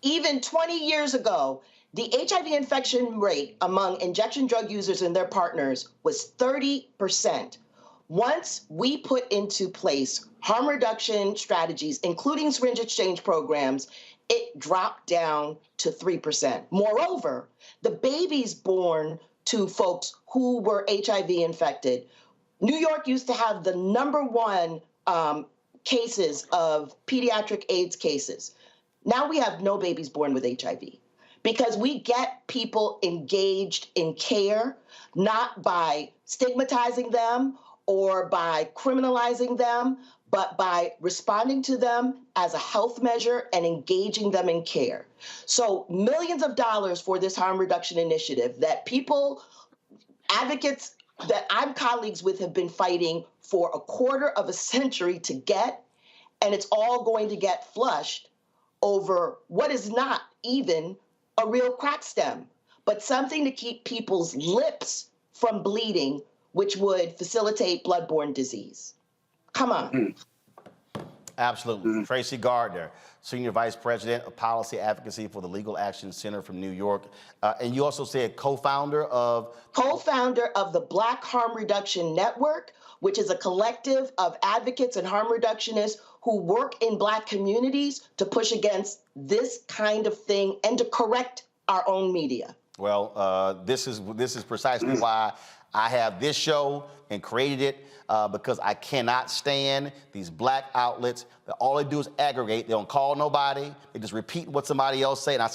Even 20 years ago, the HIV infection rate among injection drug users and their partners was 30%. Once we put into place harm reduction strategies, including syringe exchange programs, it dropped down to 3%. Moreover, the babies born to folks who were HIV infected, New York used to have the #1 cases of pediatric AIDS cases. Now we have no babies born with HIV because we get people engaged in care, not by stigmatizing them or by criminalizing them, but by responding to them as a health measure and engaging them in care. So millions of dollars for this harm reduction initiative that people, advocates that I'm colleagues with have been fighting for a quarter of a century to get, and it's all going to get flushed over what is not even a real crack stem, but something to keep people's lips from bleeding, which would facilitate blood-borne disease. Come on. Absolutely. Tracy Gardner, Senior Vice President of Policy Advocacy for the Legal Action Center from New York. And you also said co-founder of? Co-founder of the Black Harm Reduction Network, which is a collective of advocates and harm reductionists who work in Black communities to push against this kind of thing and to correct our own media. Well, this is precisely why I have this show and created it, because I cannot stand these Black outlets that all they do is aggregate. They don't call nobody. They just repeat what somebody else said. And I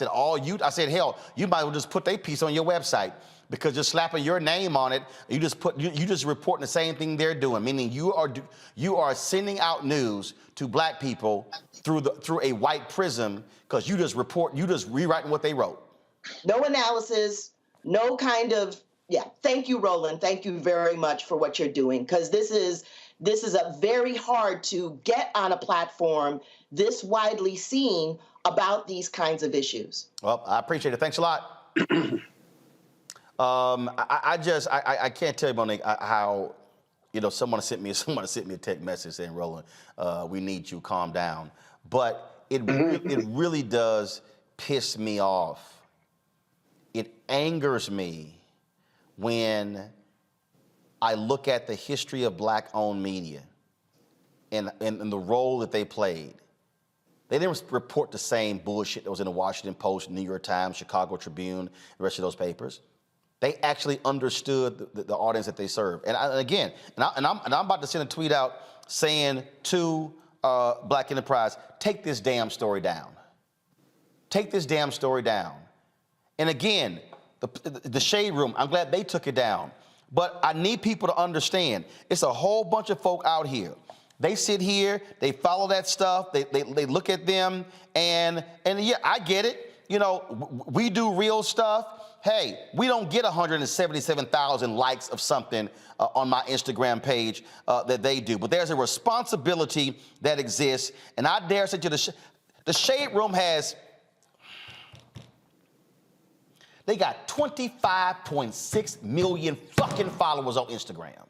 said, hell, you might as well just put their piece on your website, because just slapping your name on it, you just reporting the same thing they're doing, meaning you are sending out news to black people through a white prism because you just rewriting what they wrote. No analysis, no kind of, yeah. Thank you, Roland. Thank you very much for what you're doing, because this is a very hard to get on a platform this widely seen about these kinds of issues. Well, I appreciate it. Thanks a lot. I can't tell you, Monique, how, someone sent me a text message saying, Roland, we need you, calm down. But it really does piss me off. It angers me when I look at the history of black-owned media and the role that they played. They didn't report the same bullshit that was in the Washington Post, New York Times, Chicago Tribune, the rest of those papers. They actually understood the audience that they served. And I'm about to send a tweet out saying to Black Enterprise, take this damn story down. Take this damn story down. And again, the Shade Room, I'm glad they took it down. But I need people to understand, it's a whole bunch of folk out here. They sit here, they follow that stuff, they look at them, and yeah, I get it. We do real stuff. Hey, we don't get 177,000 likes of something on my Instagram page that they do. But there's a responsibility that exists, and I dare say to the Shade Room they got 25.6 million fucking followers on Instagram.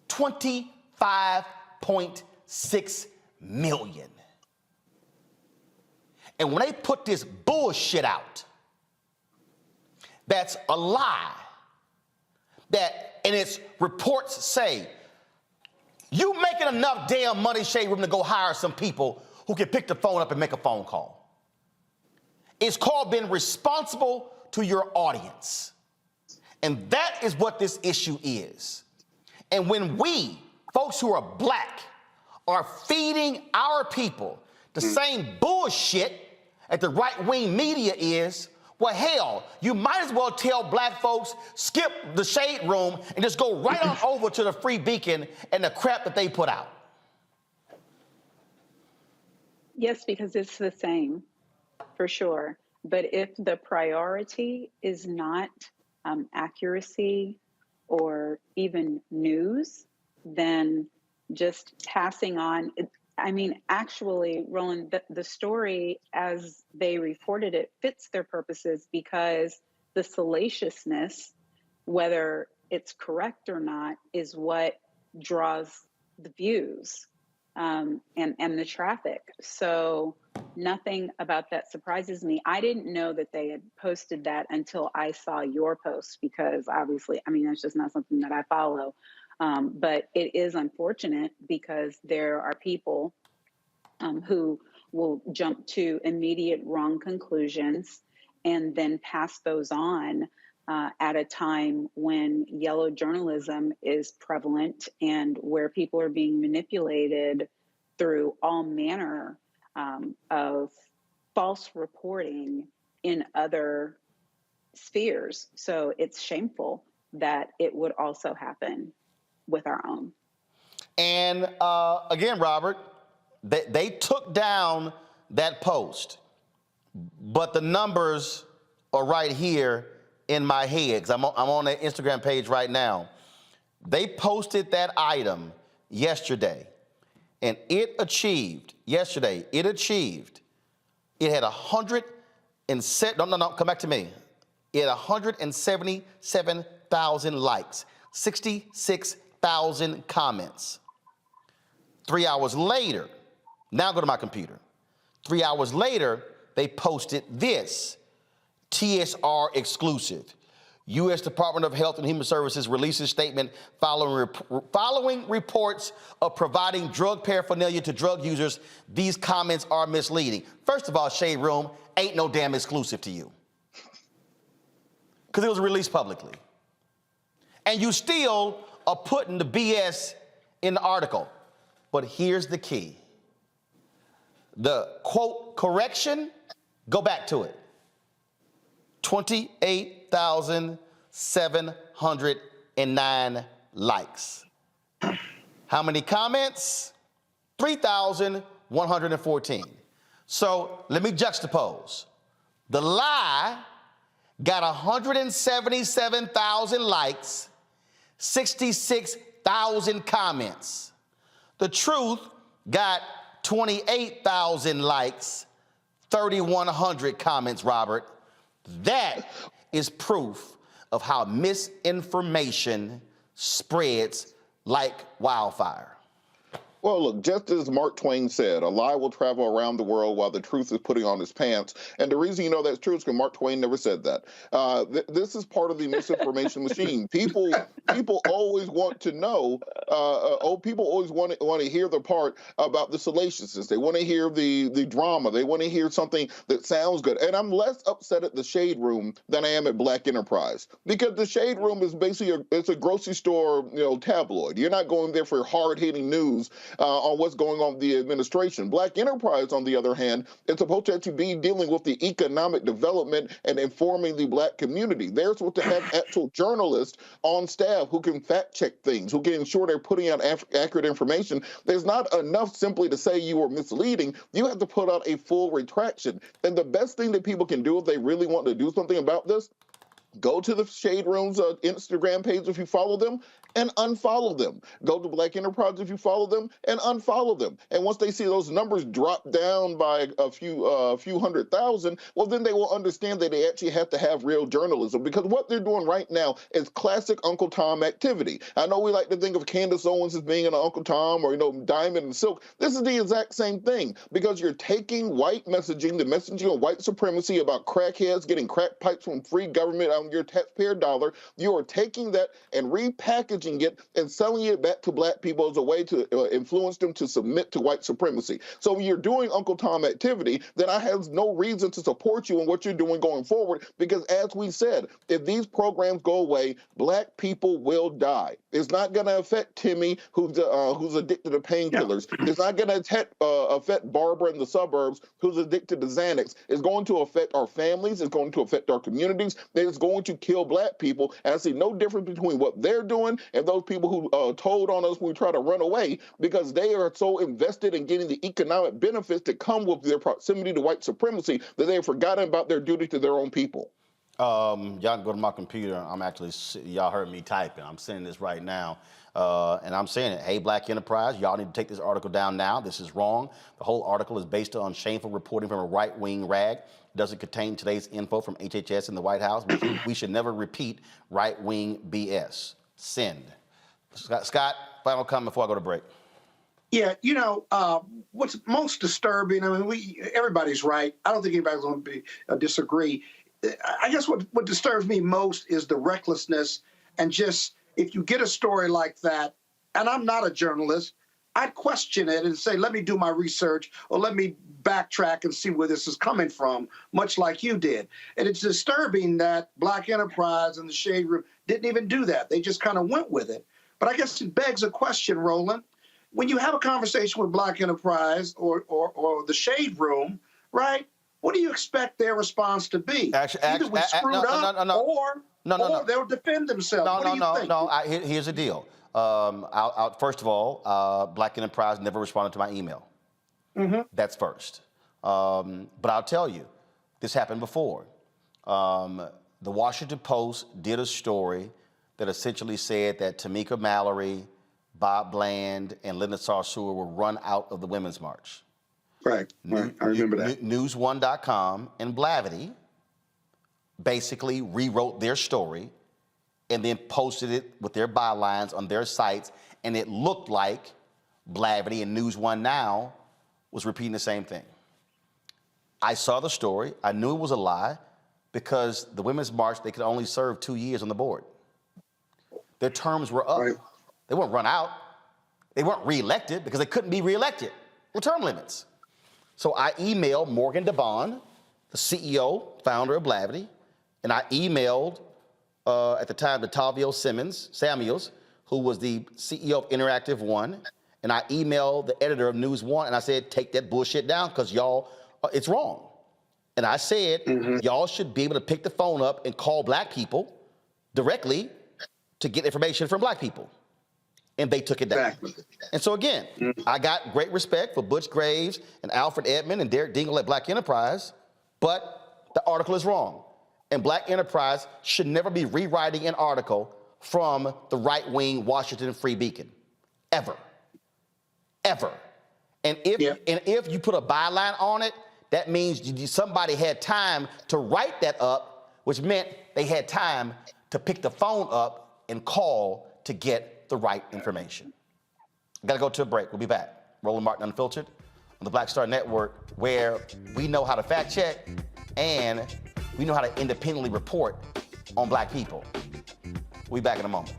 25.6 million. And when they put this bullshit out, that's a lie, and its reports say, you making enough damn money, Shade Room, to go hire some people who can pick the phone up and make a phone call. It's called being responsible to your audience. And that is what this issue is. And when we, folks who are black, are feeding our people the same bullshit that the right-wing media is, well, hell, you might as well tell black folks, skip the Shade Room and just go right on over to the Free Beacon and the crap that they put out. Yes, because it's the same, for sure. But if the priority is not accuracy or even news, then just passing on. Actually, Roland, the story as they reported it fits their purposes, because the salaciousness, whether it's correct or not, is what draws the views and the traffic. So nothing about that surprises me. I didn't know that they had posted that until I saw your post, because obviously, that's just not something that I follow. But it is unfortunate, because there are people who will jump to immediate wrong conclusions and then pass those on at a time when yellow journalism is prevalent and where people are being manipulated through all manner of false reporting in other spheres. So it's shameful that it would also happen with our own. And again, Robert, they took down that post, but the numbers are right here in my head, because I'm on their Instagram page right now. They posted that item yesterday, and it had 177,000 likes, 66,000 comments. 3 hours later, now go to my computer. 3 hours later, they posted this, TSR exclusive. U.S. Department of Health and Human Services releases statement following reports of providing drug paraphernalia to drug users. These comments are misleading. First of all, Shade Room, ain't no damn exclusive to you, because it was released publicly. And you still are putting the BS in the article. But here's the key. The quote correction, go back to it. 28,709 likes. How many comments? 3,114. So let me juxtapose. The lie got 177,000 likes, 66,000 comments. The truth got 28,000 likes, 3,100 comments, Robert. That is proof of how misinformation spreads like wildfire. Well, look, just as Mark Twain said, a lie will travel around the world while the truth is putting on his pants. And the reason you know that's true is because Mark Twain never said that. This is part of the misinformation machine. People always want to know. People always want to hear the part about the salaciousness. They want to hear the drama. They want to hear something that sounds good. And I'm less upset at the Shade Room than I am at Black Enterprise, because the Shade Room is basically it's a grocery store, tabloid. You're not going there for hard-hitting news on what's going on with the administration. Black Enterprise, on the other hand, is supposed to actually be dealing with the economic development and informing the Black community. They're supposed to have actual journalists on staff who can fact-check things, who can ensure they're putting out accurate information. There's not enough simply to say you were misleading. You have to put out a full retraction. And the best thing that people can do if they really want to do something about this, go to the Shade Room's Instagram page if you follow them, and unfollow them. Go to Black Enterprise if you follow them, and unfollow them. And once they see those numbers drop down by a few 100,000, well, then they will understand that they actually have to have real journalism, because what they're doing right now is classic Uncle Tom activity. I know we like to think of Candace Owens as being an Uncle Tom, or Diamond and Silk. This is the exact same thing, because you're taking white messaging, the messaging of white supremacy about crackheads getting crack pipes from free government on your taxpayer dollar. You are taking that and repackaging it and selling it back to Black people as a way to influence them to submit to white supremacy. So when you're doing Uncle Tom activity, then I have no reason to support you in what you're doing going forward, because as we said, if these programs go away, Black people will die. It's not going to affect Timmy, who's addicted to painkillers. Yeah. It's not going to affect Barbara in the suburbs, who's addicted to Xanax. It's going to affect our families. It's going to affect our communities. It's going to kill Black people. And I see no difference between what they're doing and those people who told on us when we try to run away, because they are so invested in getting the economic benefits that come with their proximity to white supremacy that they have forgotten about their duty to their own people. Y'all can go to my computer. Y'all heard me typing. I'm sending this right now. And I'm saying it. Hey, Black Enterprise, y'all need to take this article down now. This is wrong. The whole article is based on shameful reporting from a right-wing rag. Doesn't contain today's info from HHS and the White House. We should never repeat right-wing BS. Send. Scott, final comment before I go to break. Yeah, what's most disturbing, everybody's right. I don't think anybody's going to disagree. I guess what disturbs me most is the recklessness, and just, if you get a story like that, and I'm not a journalist, I'd question it and say, let me do my research, or let me backtrack and see where this is coming from, much like you did. And it's disturbing that Black Enterprise and the Shade Room didn't even do that. They just kind of went with it. But I guess it begs a question, Roland. When you have a conversation with Black Enterprise or the Shade Room, right, what do you expect their response to be? Either we screwed up, or they'll defend themselves. What do you think? Here's the deal. First of all, Black Enterprise never responded to my email. Mm-hmm. That's first. But I'll tell you, this happened before. The Washington Post did a story that essentially said that Tamika Mallory, Bob Bland, and Linda Sarsour were run out of the Women's March. Right. I remember that. News1.com and Blavity basically rewrote their story and then posted it with their bylines on their sites, and it looked like Blavity and News One Now was repeating the same thing. I saw the story. I knew it was a lie, because the Women's March, they could only serve 2 years on the board. Their terms were up. Right. They weren't run out. They weren't reelected, because they couldn't be reelected with term limits. So I emailed Morgan DeBond, the CEO, founder of Blavity, and I emailed, at the time, Latavio Samuels, who was the CEO of Interactive One, and I emailed the editor of News One, and I said, take that bullshit down, because y'all, it's wrong. And I said, y'all should be able to pick the phone up and call black people directly to get information from black people. And they took it down. Exactly. And so again, I got great respect for Butch Graves and Alfred Edmond and Derek Dingle at Black Enterprise, but the article is wrong. And Black Enterprise should never be rewriting an article from the right-wing Washington Free Beacon, ever, ever. And if you put a byline on it, that means somebody had time to write that up, which meant they had time to pick the phone up and call to get the right information. Got to go to a break. We'll be back. Roland Martin Unfiltered on the Black Star Network, where we know how to fact check and we know how to independently report on black people. We'll be back in a moment.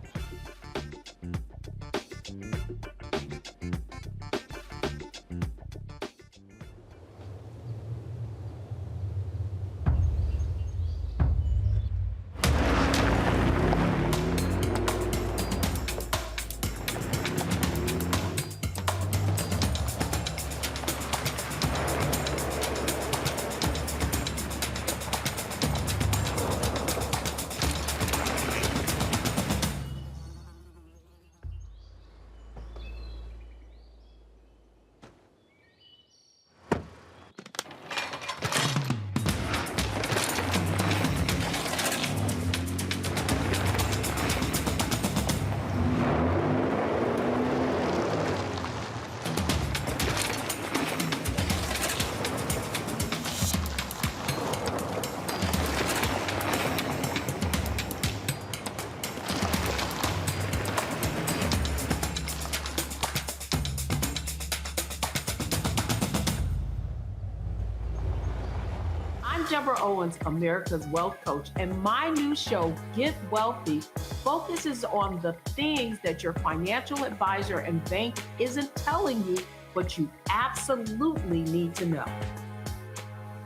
Deborah Owens, America's Wealth Coach, and my new show, Get Wealthy, focuses on the things that your financial advisor and bank isn't telling you, but you absolutely need to know.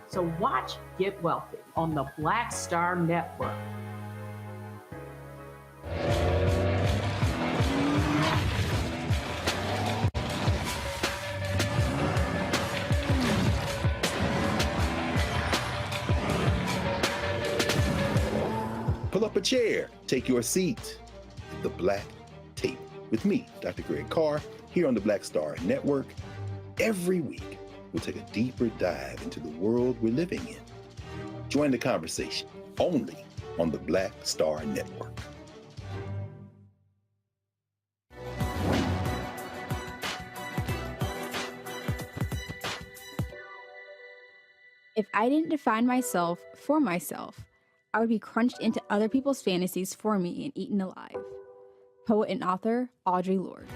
So watch Get Wealthy on the Black Star Network. Pull up a chair, take your seat at the Black Table with me, Dr. Greg Carr, here on the Black Star Network. Every week, we'll take a deeper dive into the world we're living in. Join the conversation only on the Black Star Network. If I didn't define myself for myself, I would be crunched into other people's fantasies for me and eaten alive. Poet and author, Audre Lorde.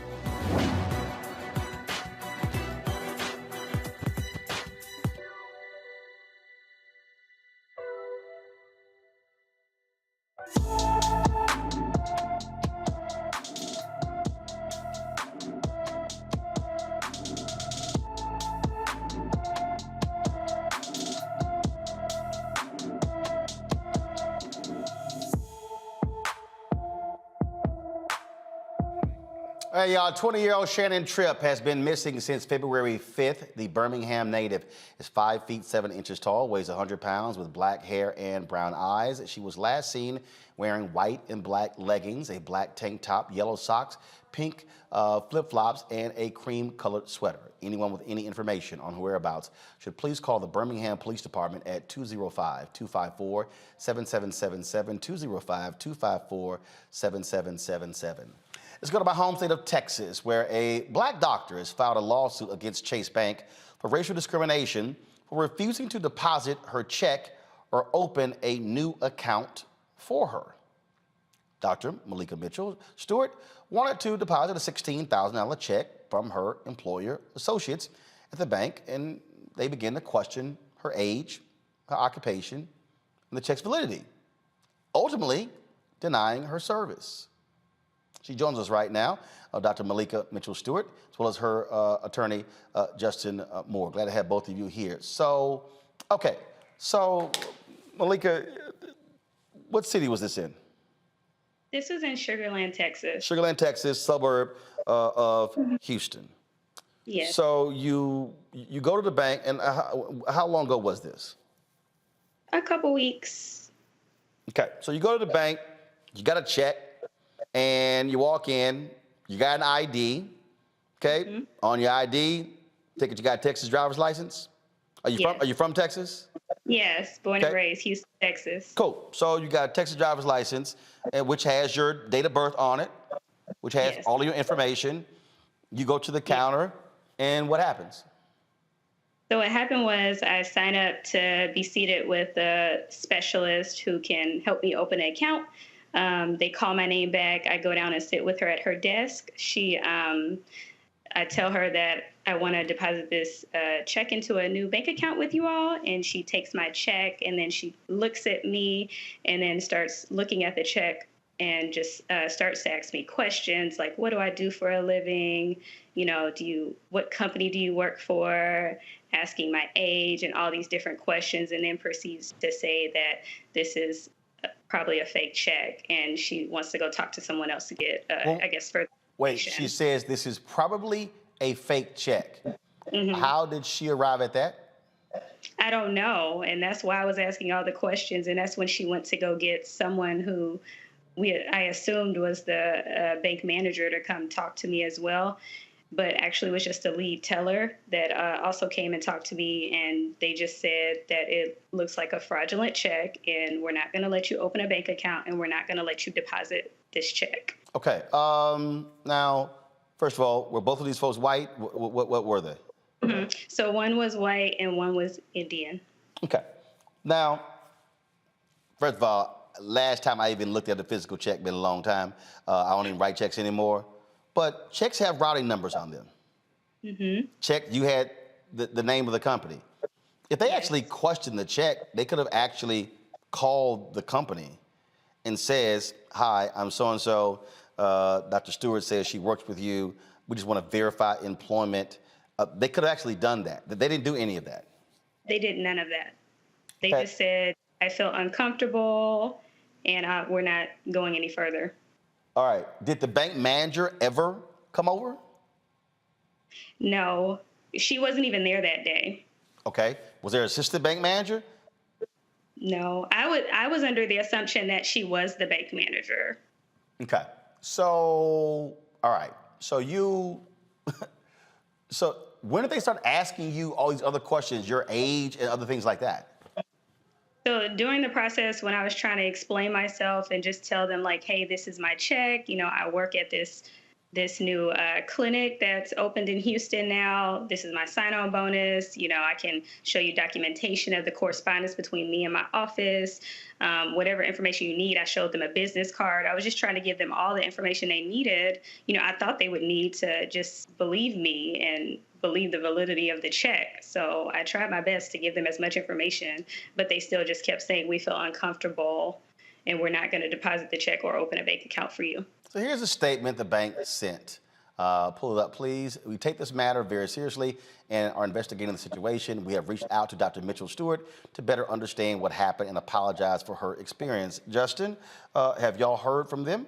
Hey, y'all, 20-year-old Shannon Tripp has been missing since February 5th. The Birmingham native is 5 feet 7 inches tall, weighs 100 pounds, with black hair and brown eyes. She was last seen wearing white and black leggings, a black tank top, yellow socks, pink flip-flops, and a cream-colored sweater. Anyone with any information on her whereabouts should please call the Birmingham Police Department at 205-254-7777, 205-254-7777. Let's go to my home state of Texas, where a black doctor has filed a lawsuit against Chase Bank for racial discrimination for refusing to deposit her check or open a new account for her. Dr. Malika Mitchell Stewart wanted to deposit a $16,000 check from her employer associates at the bank, and they began to question her age, her occupation, and the check's validity, ultimately denying her service. She joins us right now, Dr. Malika Mitchell Stewart, as well as her attorney, Justin Moore. Glad to have both of you here. So, okay, so Malika, what city was this in? This was in Sugar Land, Texas. Sugar Land, Texas, suburb of Houston. Yes. So you go to the bank, and how long ago was this? A couple weeks. Okay, so you go to the bank, you got a check, and you walk in, you got an ID, okay? On your ID, take it you got a Texas driver's license? Are you from Texas? Yes, born and raised, Houston, Texas. Cool. So you got a Texas driver's license, which has your date of birth on it, which has all of your information. You go to the counter, and what happens? So what happened was I signed up to be seated with a specialist who can help me open an account. They call my name back. I go down and sit with her at her desk. I tell her that I want to deposit this check into a new bank account with you all, and she takes my check, and then she looks at me and then starts looking at the check and just starts to ask me questions like, what do I do for a living? You know, what company do you work for? Asking my age and all these different questions, and then proceeds to say that this is probably a fake check, and she wants to go talk to someone else to get, I guess, further. Wait, she says this is probably a fake check. How did she arrive at that? I don't know, and that's why I was asking all the questions, and that's when she went to go get someone who I assumed was the bank manager to come talk to me as well, but actually was just a lead teller that also came and talked to me, and they just said that it looks like a fraudulent check, and we're not going to let you open a bank account, and we're not going to let you deposit this check. Okay. Now, first of all, were both of these folks white? What were they? So one was white and one was Indian. Okay. Now, first of all, last time I even looked at a physical check, been a long time. I don't even write checks anymore. But checks have routing numbers on them. Check, you had the name of the company. If they actually questioned the check, they could have actually called the company and says, hi, I'm so-and-so. Dr. Stewart says she works with you. We just want to verify employment. They could have actually done that. They didn't do any of that. They did none of that. They just said, I feel uncomfortable, and we're not going any further. All right. Did the bank manager ever come over? No, she wasn't even there that day. Okay. Was there an assistant bank manager? No, I was under the assumption that she was the bank manager. Okay. So, all right. So so when did they start asking you all these other questions, your age and other things like that? So during the process, when I was trying to explain myself and just tell them like, hey, this is my check. You know, I work at this new clinic that's opened in Houston now. This is my sign-on bonus. You know, I can show you documentation of the correspondence between me and my office. Whatever information you need, I showed them a business card. I was just trying to give them all the information they needed. You know, I thought they would need to just believe me and believe the validity of the check. So I tried my best to give them as much information, but they still just kept saying, we feel uncomfortable and we're not going to deposit the check or open a bank account for you. So here's a statement the bank sent. Pull it up, please. We take this matter very seriously and are investigating the situation. We have reached out to Dr. Mitchell Stewart to better understand what happened and apologize for her experience. Justin, have y'all heard from them?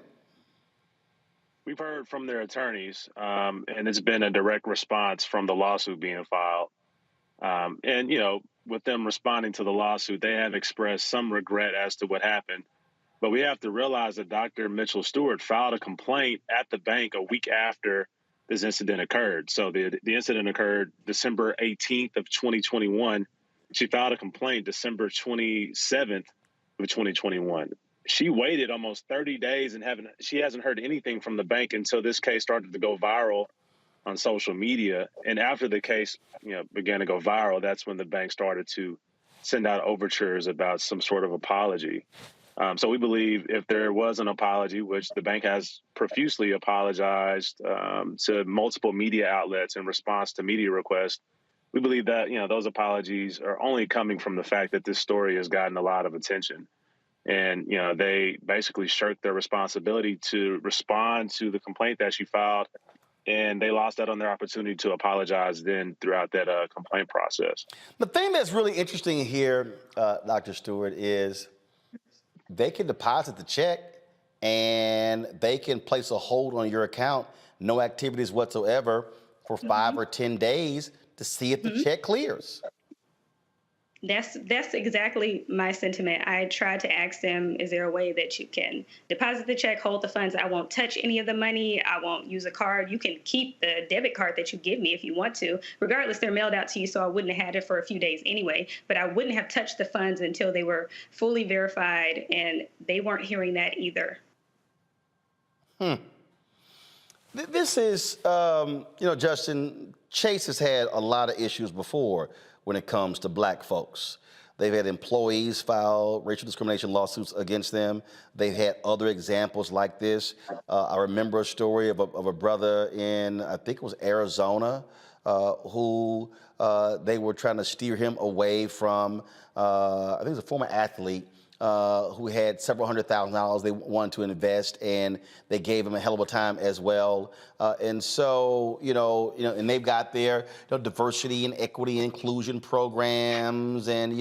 We've heard from their attorneys, and it's been a direct response from the lawsuit being filed. And, you know, with them responding to the lawsuit, they have expressed some regret as to what happened. But we have to realize that Dr. Mitchell Stewart filed a complaint at the bank a week after this incident occurred. So the incident occurred December 18th of 2021. She filed a complaint December 27th of 2021. She waited almost 30 days and she hasn't heard anything from the bank until this case started to go viral on social media. And after the case, began to go viral, that's when the bank started to send out overtures about some sort of apology. So we believe if there was an apology, which the bank has profusely apologized to multiple media outlets in response to media requests, we believe that, those apologies are only coming from the fact that this story has gotten a lot of attention. And, they basically shirked their responsibility to respond to the complaint that she filed, and they lost out on their opportunity to apologize then throughout that complaint process. The thing that's really interesting here, Dr. Stewart, is they can deposit the check and they can place a hold on your account, no activities whatsoever, for 5 or 10 days to see if the check clears. That's exactly my sentiment. I tried to ask them, is there a way that you can deposit the check, hold the funds? I won't touch any of the money. I won't use a card. You can keep the debit card that you give me if you want to. Regardless, they're mailed out to you, so I wouldn't have had it for a few days anyway. But I wouldn't have touched the funds until they were fully verified, and they weren't hearing that either. This is, Justin, Chase has had a lot of issues before when it comes to black folks. They've had employees file racial discrimination lawsuits against them. They've had other examples like this. I remember a story of a brother in, I think it was Arizona, who they were trying to steer him away from, I think it was a former athlete, who had several $100,000 they wanted to invest, and they gave him a hell of a time as well. And so, and they've got their diversity and equity and inclusion programs and,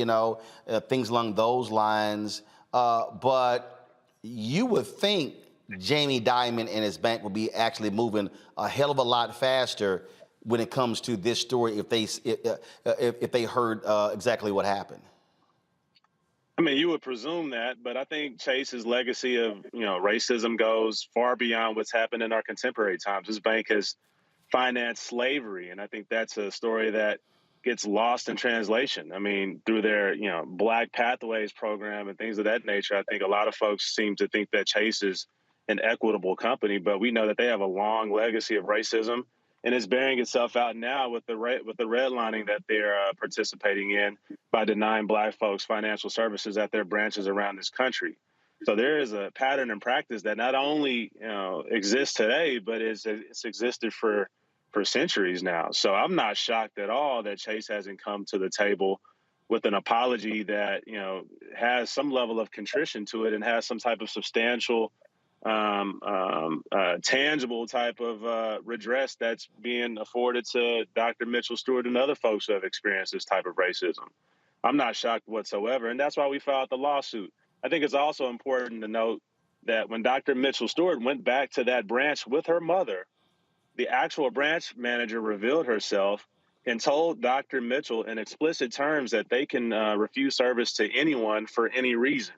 things along those lines. But you would think Jamie Dimon and his bank would be actually moving a hell of a lot faster when it comes to this story if they heard exactly what happened. I mean, you would presume that, but I think Chase's legacy of, racism goes far beyond what's happened in our contemporary times. This bank has financed slavery, and I think that's a story that gets lost in translation. I mean, through their, Black Pathways program and things of that nature, I think a lot of folks seem to think that Chase is an equitable company, but we know that they have a long legacy of racism, and it's bearing itself out now with the redlining that they're participating in by denying Black folks financial services at their branches around this country. So there is a pattern and practice that not only exists today, but it's existed for centuries now. So I'm not shocked at all that Chase hasn't come to the table with an apology that has some level of contrition to it and has some type of substantial tangible type of redress that's being afforded to Dr. Mitchell Stewart and other folks who have experienced this type of racism. I'm not shocked whatsoever, and that's why we filed the lawsuit. I think it's also important to note that when Dr. Mitchell Stewart went back to that branch with her mother, the actual branch manager revealed herself and told Dr. Mitchell in explicit terms that they can refuse service to anyone for any reason.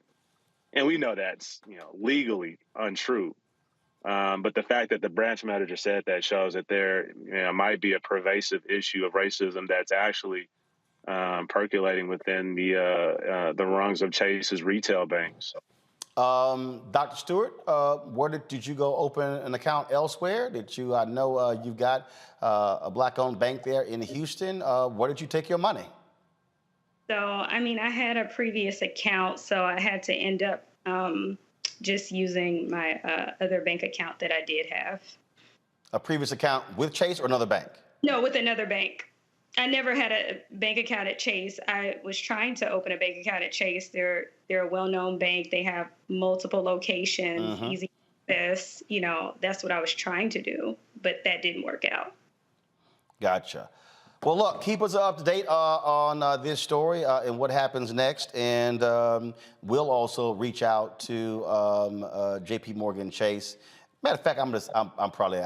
And we know that's, legally untrue. But the fact that the branch manager said that shows that there might be a pervasive issue of racism that's actually percolating within the rungs of Chase's retail banks. Dr. Stewart, where did you go open an account elsewhere? I know you've got a Black-owned bank there in Houston. Where did you take your money? So, I had a previous account, so I had to end up just using my other bank account that I did have. A previous account with Chase or another bank? No, with another bank. I never had a bank account at Chase. I was trying to open a bank account at Chase. They're a well-known bank. They have multiple locations, easy access. That's what I was trying to do, but that didn't work out. Gotcha. Well, look, keep us up to date on this story and what happens next, and we'll also reach out to J.P. Morgan Chase. Matter of fact, I'm probably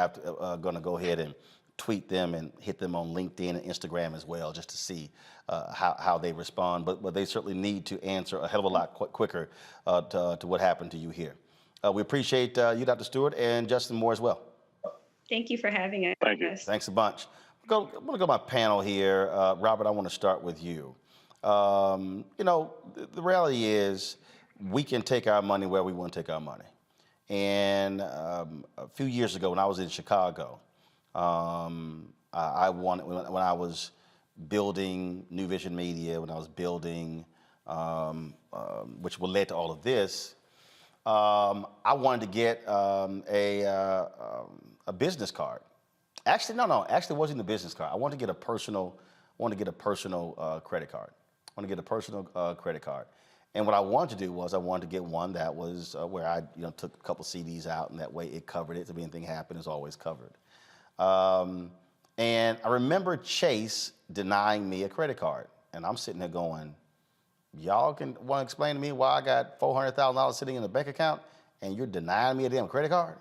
going to go ahead and tweet them and hit them on LinkedIn and Instagram as well, just to see how they respond. But they certainly need to answer a hell of a lot quicker to what happened to you here. We appreciate you, Dr. Stewart, and Justin Moore as well. Thank you for having us. Thank you. Thanks a bunch. I'm going to go to my panel here. Robert, I want to start with you. The reality is we can take our money where we want to take our money. And a few years ago when I was in Chicago, I wanted, when I was building New Vision Media, when I was building, which will lead to all of this, I wanted to get a business card. Actually, no. Actually, it wasn't the business card. I wanted to get a personal credit card. I want to get a personal credit card. And what I wanted to do was I wanted to get one that was where I took a couple CDs out, and that way it covered it. If anything happened, it's always covered. And I remember Chase denying me a credit card. And I'm sitting there going, y'all want to explain to me why I got $400,000 sitting in a bank account and you're denying me a damn credit card?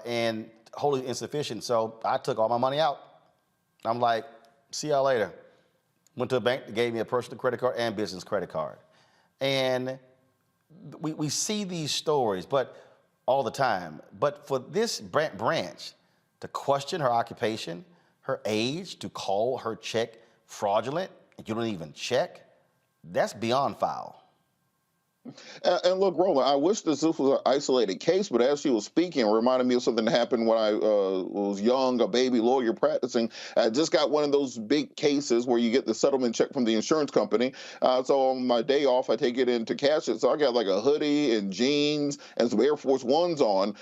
And wholly insufficient. So I took all my money out. I'm like, see y'all later. Went to a bank that gave me a personal credit card and business credit card. And we see these stories, but all the time. But for this branch to question her occupation, her age, to call her check fraudulent, and you don't even check, that's beyond foul. And look, Roland, I wish this was an isolated case, but as she was speaking, it reminded me of something that happened when I was young, a baby lawyer practicing. I just got one of those big cases where you get the settlement check from the insurance company. So on my day off, I take it in to cash it. So I got like a hoodie and jeans and some Air Force Ones on.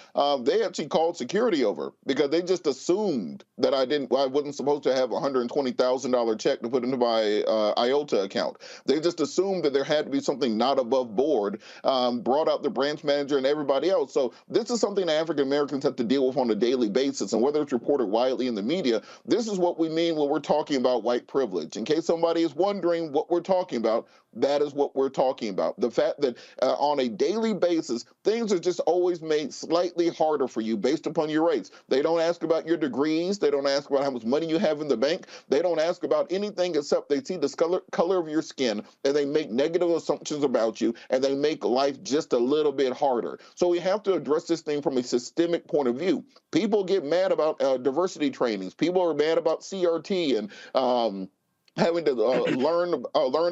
They actually called security over because they just assumed that I wasn't supposed to have a $120,000 check to put into my IOTA account. They just assumed that there had to be something not above board. Brought out the branch manager and everybody else. So this is something that African Americans have to deal with on a daily basis. And whether it's reported widely in the media, this is what we mean when we're talking about white privilege. In case somebody is wondering what we're talking about, that is what we're talking about. The fact that on a daily basis, things are just always made slightly harder for you based upon your race. They don't ask about your degrees. They don't ask about how much money you have in the bank. They don't ask about anything except they see the color of your skin, and they make negative assumptions about you, and they make life just a little bit harder. So we have to address this thing from a systemic point of view. People get mad about diversity trainings. People are mad about CRT and having to learn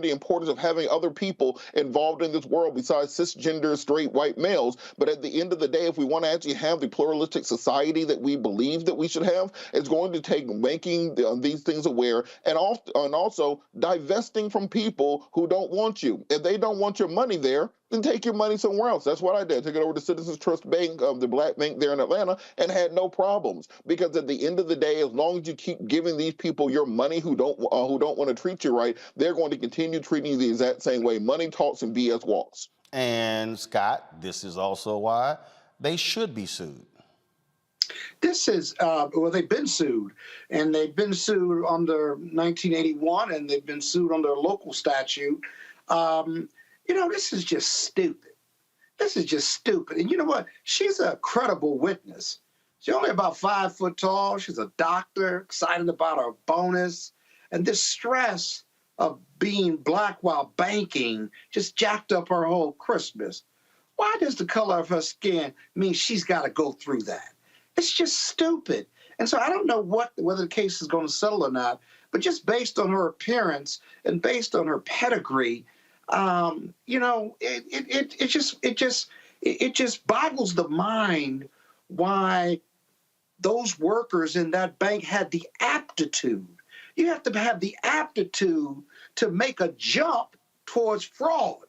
the importance of having other people involved in this world besides cisgender straight white males. But at the end of the day, if we want to actually have the pluralistic society that we believe that we should have, it's going to take making these things aware and also divesting from people who don't want you. If they don't want your money there, then take your money somewhere else. That's what I did. I took it over to Citizens Trust Bank, the black bank there in Atlanta, and had no problems. Because at the end of the day, as long as you keep giving these people your money who don't want to treat you right, they're going to continue treating you the exact same way. Money talks and BS walks. And Scott, this is also why they should be sued. This is, well, they've been sued, and they've been sued under 1981, and they've been sued under a local statute. You know, this is just stupid. This is just stupid. And you know what? She's a credible witness. She's only about 5 foot tall. She's a doctor, excited about her bonus. And this stress of being black while banking just jacked up her whole Christmas. Why does the color of her skin mean she's got to go through that? It's just stupid. And so I don't know whether the case is going to settle or not, but just based on her appearance and based on her pedigree, you know, it just boggles the mind why those workers in that bank had the aptitude. You have to have the aptitude to make a jump towards fraud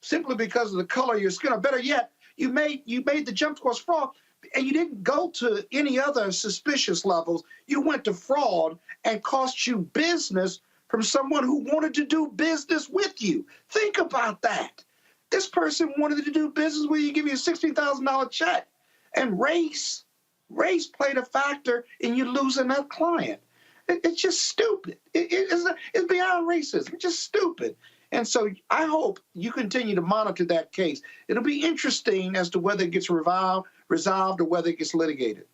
simply because of the color of your skin. Or better yet, you made the jump towards fraud and you didn't go to any other suspicious levels. You went to fraud and cost you business from someone who wanted to do business with you. Think about that. This person wanted to do business with you, give you a $16,000 check. And race played a factor in you losing that client. It's just stupid. It's beyond racism. It's just stupid. And so I hope you continue to monitor that case. It'll be interesting as to whether it gets resolved or whether it gets litigated.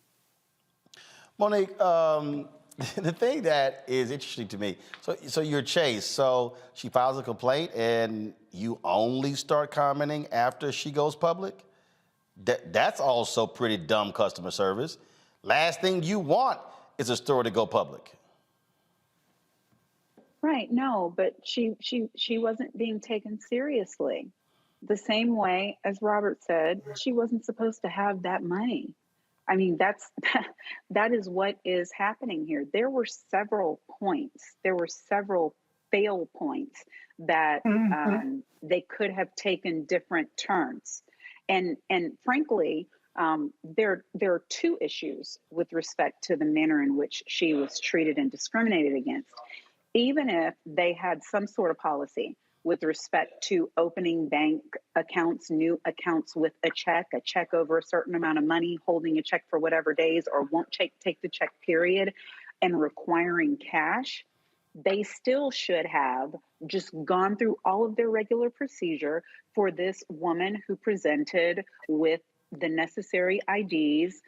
Monique, the thing that is interesting to me, so you're Chase, so she files a complaint and you only start commenting after she goes public? That's also pretty dumb customer service. Last thing you want is a story to go public. Right, no, but she wasn't being taken seriously. The same way, as Robert said, she wasn't supposed to have that money. I mean, that is what is happening here. There were several points. There were several fail points that they could have taken different turns. And frankly, there are two issues with respect to the manner in which she was treated and discriminated against. Even if they had some sort of policy with respect to opening bank accounts, new accounts with a check over a certain amount of money, holding a check for whatever days, or won't take the check period, and requiring cash, they still should have just gone through all of their regular procedure for this woman who presented with the necessary IDs,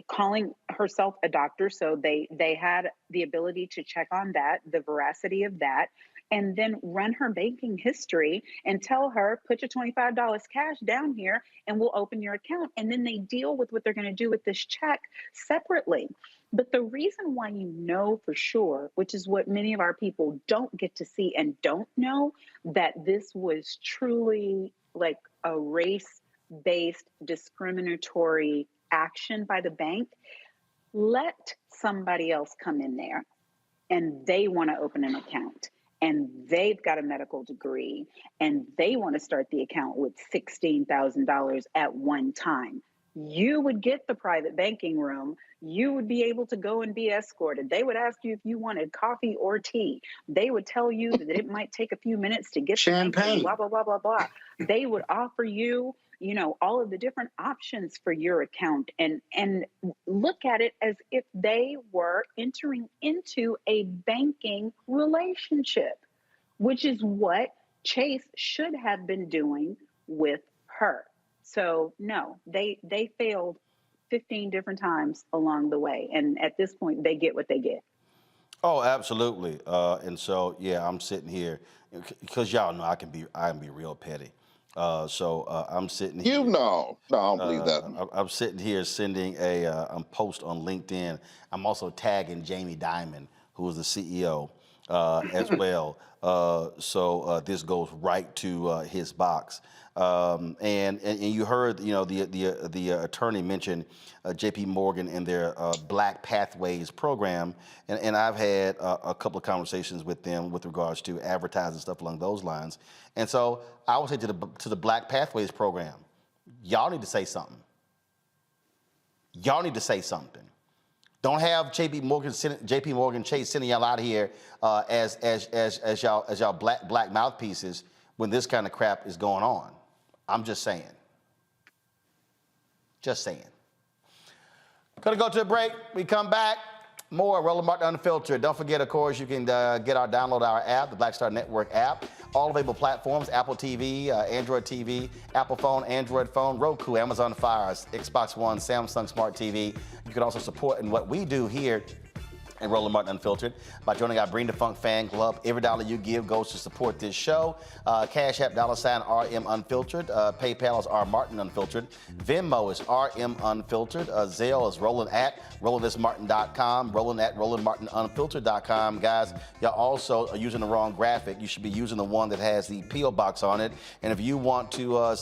calling herself a doctor. So they had the ability to check on that, the veracity of that, and then run her banking history and tell her, put your $25 cash down here and we'll open your account. And then they deal with what they're going to do with this check separately. But the reason why you know for sure, which is what many of our people don't get to see and don't know, that this was truly like a race-based discriminatory action by the bank, let somebody else come in there and they want to open an account and they've got a medical degree and they want to start the account with $16,000 at one time. You would get the private banking room. You would be able to go and be escorted. They would ask you if you wanted coffee or tea. They would tell you that it might take a few minutes to get champagne, blah, blah, blah, blah, blah. They would offer you, you know, all of the different options for your account and look at it as if they were entering into a banking relationship, which is what Chase should have been doing with her. So no, they failed 15 different times along the way. And at this point, they get what they get. Oh, absolutely. And so, yeah, I'm sitting here because y'all know I can be real petty. So I'm sitting here. No, I don't believe that. I'm sitting here sending a post on LinkedIn. I'm also tagging Jamie Dimon, who is the CEO, as well. So this goes right to his box. And you heard, you know, the attorney mention J.P. Morgan and their Black Pathways program, and I've had a couple of conversations with them with regards to advertising stuff along those lines. And so I would say to the Black Pathways program, y'all need to say something. Y'all need to say something. Don't have J.P. Morgan Chase sending y'all out here as y'all black mouthpieces when this kind of crap is going on. I'm just saying. Just saying. Gonna go to a break. We come back. More Roland Martin Unfiltered. Don't forget, of course, you can download our app, the Black Star Network app. All available platforms: Apple TV, Android TV, Apple phone, Android phone, Roku, Amazon Fire, Xbox One, Samsung Smart TV. You can also support in what we do here and Roland Martin Unfiltered by joining our Bring the Funk fan club. Every dollar you give goes to support this show. Cash App $RM Unfiltered. PayPal is R Martin Unfiltered. Venmo is RM Unfiltered. Zelle is Roland at RolandSMartin.com. Roland at RolandMartinUnfiltered.com. Guys, y'all also are using the wrong graphic. You should be using the one that has the P.O. box on it. And if you want to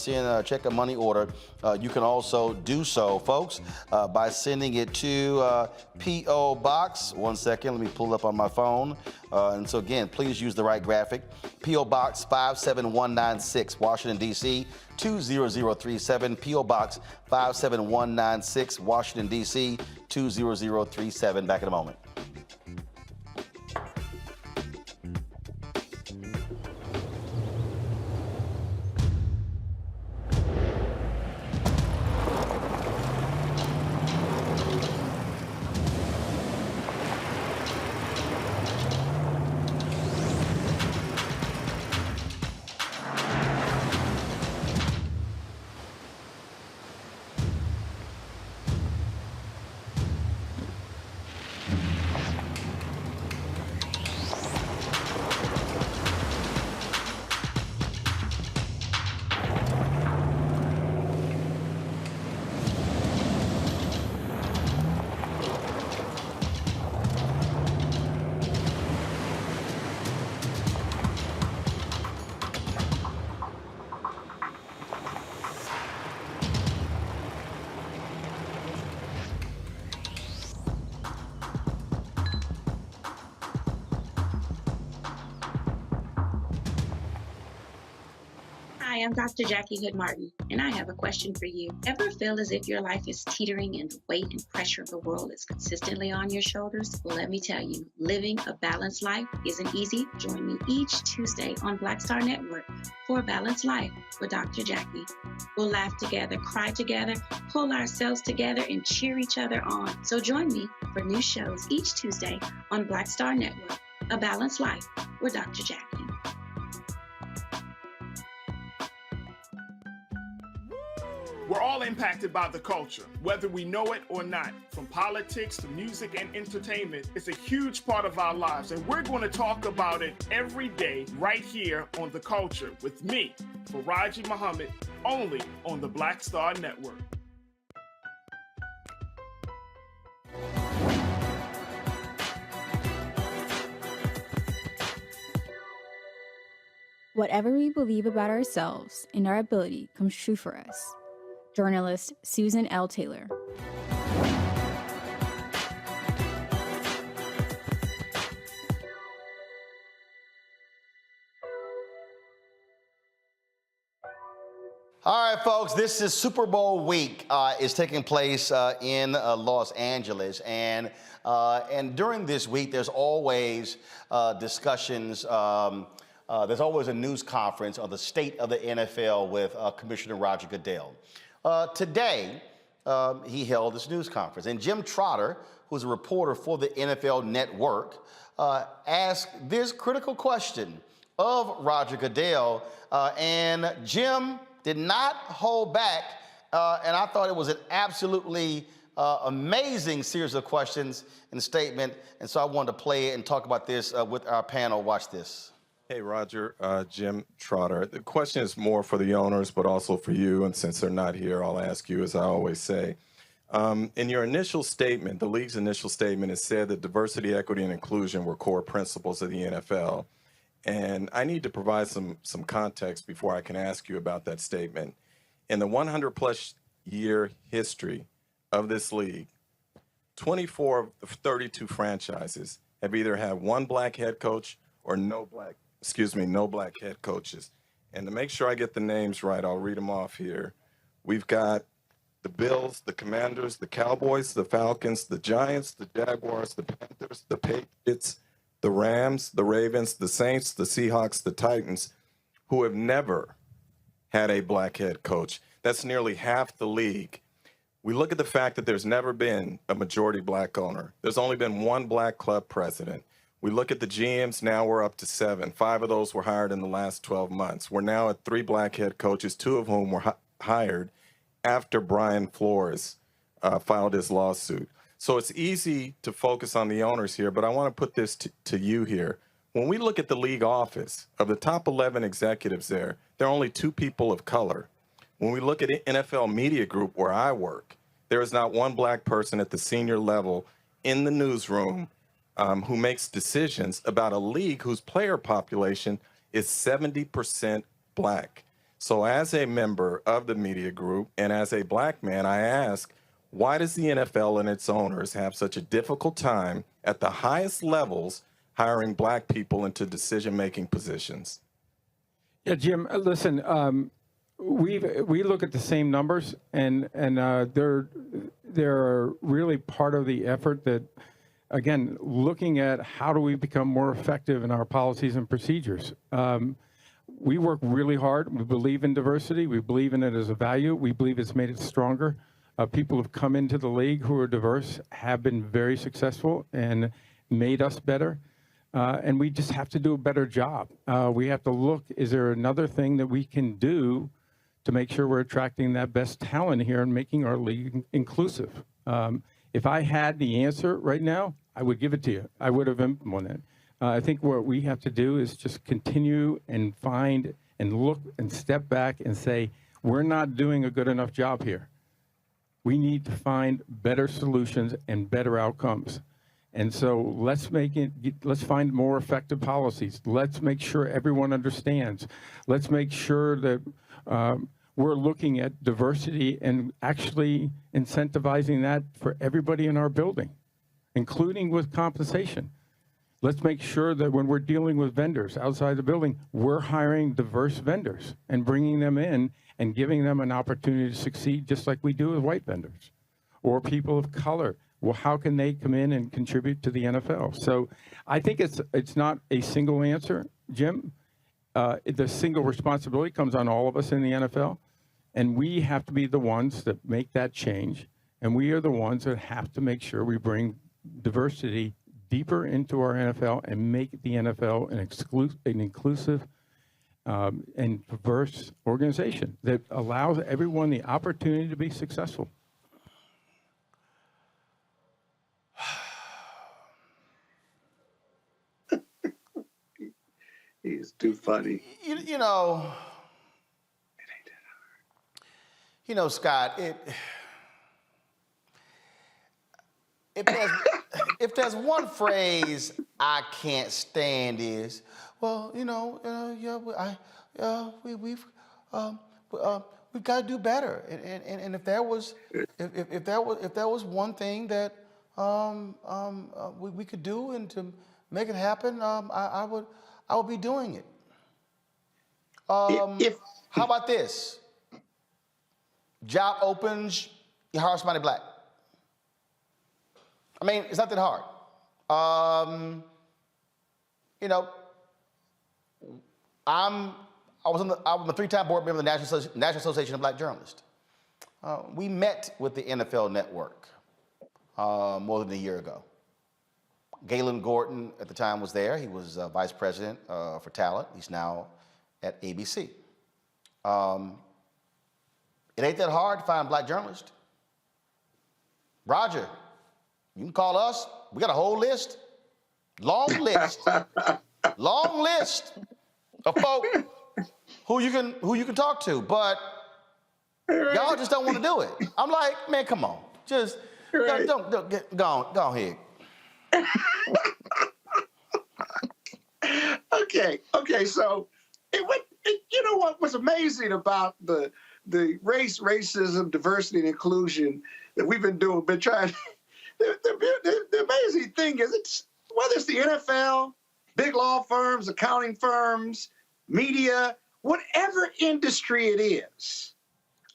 check a money order, you can also do so, folks, by sending it to P.O. Box. One second, let me pull it up on my phone. And so again, please use the right graphic. P.O. Box 57196, Washington, D.C. 20037. P.O. Box 57196, Washington, D.C. 20037. Back in a moment. Hi, I'm Dr. Jackie Hood Martin, and I have a question for you. Ever feel as if your life is teetering and the weight and pressure of the world is consistently on your shoulders? Well, let me tell you, living a balanced life isn't easy. Join me each Tuesday on Black Star Network for A Balanced Life with Dr. Jackie. We'll laugh together, cry together, pull ourselves together, and cheer each other on. So join me for new shows each Tuesday on Black Star Network, A Balanced Life with Dr. Jackie. We're all all impacted by the culture, whether we know it or not. From politics to music and entertainment, it's a huge part of our lives, and we're going to talk about it every day right here on The Culture with me, Faraji Muhammad, only on the Black Star Network. Whatever we believe about ourselves and our ability comes true for us. Journalist Susan L. Taylor. All right, folks, this is Super Bowl week. Is taking place in Los Angeles. And during this week, there's always discussions. There's always a news conference on the state of the NFL with Commissioner Roger Goodell. Today, he held this news conference. And Jim Trotter, who's a reporter for the NFL Network, asked this critical question of Roger Goodell. And Jim did not hold back. And I thought it was an absolutely amazing series of questions and statement. And so I wanted to play it and talk about this with our panel. Watch this. Hey, Roger, Jim Trotter. The question is more for the owners, but also for you. And since they're not here, I'll ask you, as I always say. In your initial statement, the league's initial statement, it said that diversity, equity, and inclusion were core principles of the NFL. And I need to provide some context before I can ask you about that statement. In the 100-plus year history of this league, 24 of 32 franchises have either had one black head coach or no black head coaches. And to make sure I get the names right, I'll read them off here. We've got the Bills, the Commanders, the Cowboys, the Falcons, the Giants, the Jaguars, the Panthers, the Patriots, the Rams, the Ravens, the Saints, the Seahawks, the Titans, who have never had a black head coach. That's nearly half the league. We look at the fact that there's never been a majority black owner. There's only been one black club president. We look at the GMs, now we're up to 7. 5 of those were hired in the last 12 months. We're now at 3 black head coaches, 2 of whom were hired after Brian Flores filed his lawsuit. So it's easy to focus on the owners here, but I want to put this to you here. When we look at the league office, of the top 11 executives there are only 2 people of color. When we look at NFL Media Group, where I work, there is not one black person at the senior level in the newsroom who makes decisions about a league whose player population is 70% black. So as a member of the media group and as a black man, I ask, why does the NFL and its owners have such a difficult time at the highest levels hiring black people into decision-making positions? Yeah, Jim, listen, we look at the same numbers, and they're really part of the effort that, again, looking at how do we become more effective in our policies and procedures. We work really hard. We believe in diversity. We believe in it as a value. We believe it's made it stronger. People who've come into the league who are diverse have been very successful and made us better. And we just have to do a better job. We have to look, is there another thing that we can do to make sure we're attracting that best talent here and making our league inclusive? If I had the answer right now, I would give it to you. I would have implemented it. I think what we have to do is just continue and find and look and step back and say, we're not doing a good enough job here. We need to find better solutions and better outcomes. And so let's find more effective policies. Let's make sure everyone understands. Let's make sure that we're looking at diversity and actually incentivizing that for everybody in our building, including with compensation. Let's make sure that when we're dealing with vendors outside the building, we're hiring diverse vendors and bringing them in and giving them an opportunity to succeed just like we do with white vendors or people of color. Well, how can they come in and contribute to the NFL? So I think it's not a single answer, Jim. The single responsibility comes on all of us in the NFL, and we have to be the ones that make that change, and we are the ones that have to make sure we bring diversity deeper into our NFL and make the NFL an inclusive and diverse organization that allows everyone the opportunity to be successful. He's too funny. You know, Scott, if there's one phrase I can't stand is, well, we've got to do better. And if there was one thing that we could do and to make it happen, I would be doing it. How about this? Job opens, you hire somebody black. I mean, it's not that hard. I was I'm a 3-time board member of the National Association of Black Journalists. We met with the NFL Network more than a year ago. Galen Gordon at the time was there. He was vice president for talent. He's now at ABC. It ain't that hard to find black journalists. Roger, you can call us. We got a whole list, long list of folk who you can talk to, but y'all just don't want to do it. I'm like, man, come on, just don't go ahead. Okay. So, you know what was amazing about the racism, diversity, and inclusion that we've been trying. The amazing thing is, whether it's the NFL, big law firms, accounting firms, media, whatever industry it is,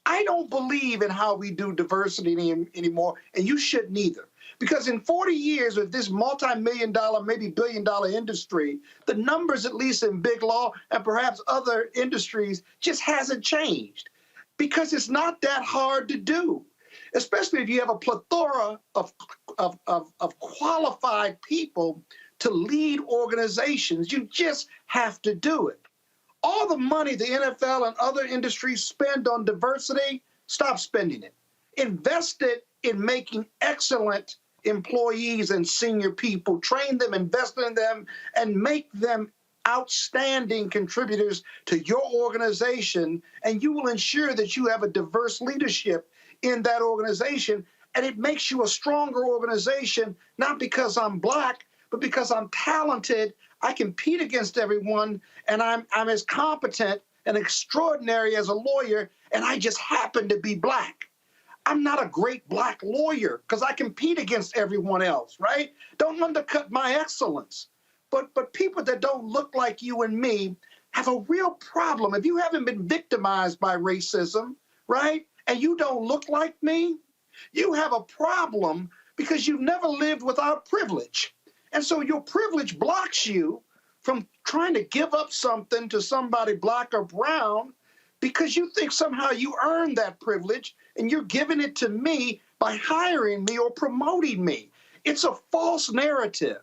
I don't believe in how we do diversity anymore, and you shouldn't either. Because in 40 years of this multi-million-dollar, maybe billion-dollar industry, the numbers, at least in big law and perhaps other industries, just hasn't changed. Because it's not that hard to do, especially if you have a plethora of qualified people to lead organizations. You just have to do it. All the money the NFL and other industries spend on diversity, stop spending it. Invest it in making excellent employees and senior people, train them, invest in them, and make them outstanding contributors to your organization, and you will ensure that you have a diverse leadership in that organization, and it makes you a stronger organization, not because I'm black, but because I'm talented, I compete against everyone, and I'm as competent and extraordinary as a lawyer, and I just happen to be black. I'm not a great black lawyer because I compete against everyone else, right? Don't undercut my excellence. But people that don't look like you and me have a real problem. If you haven't been victimized by racism, right, and you don't look like me, you have a problem because you've never lived without privilege. And so your privilege blocks you from trying to give up something to somebody black or brown because you think somehow you earned that privilege and you're giving it to me by hiring me or promoting me. It's a false narrative.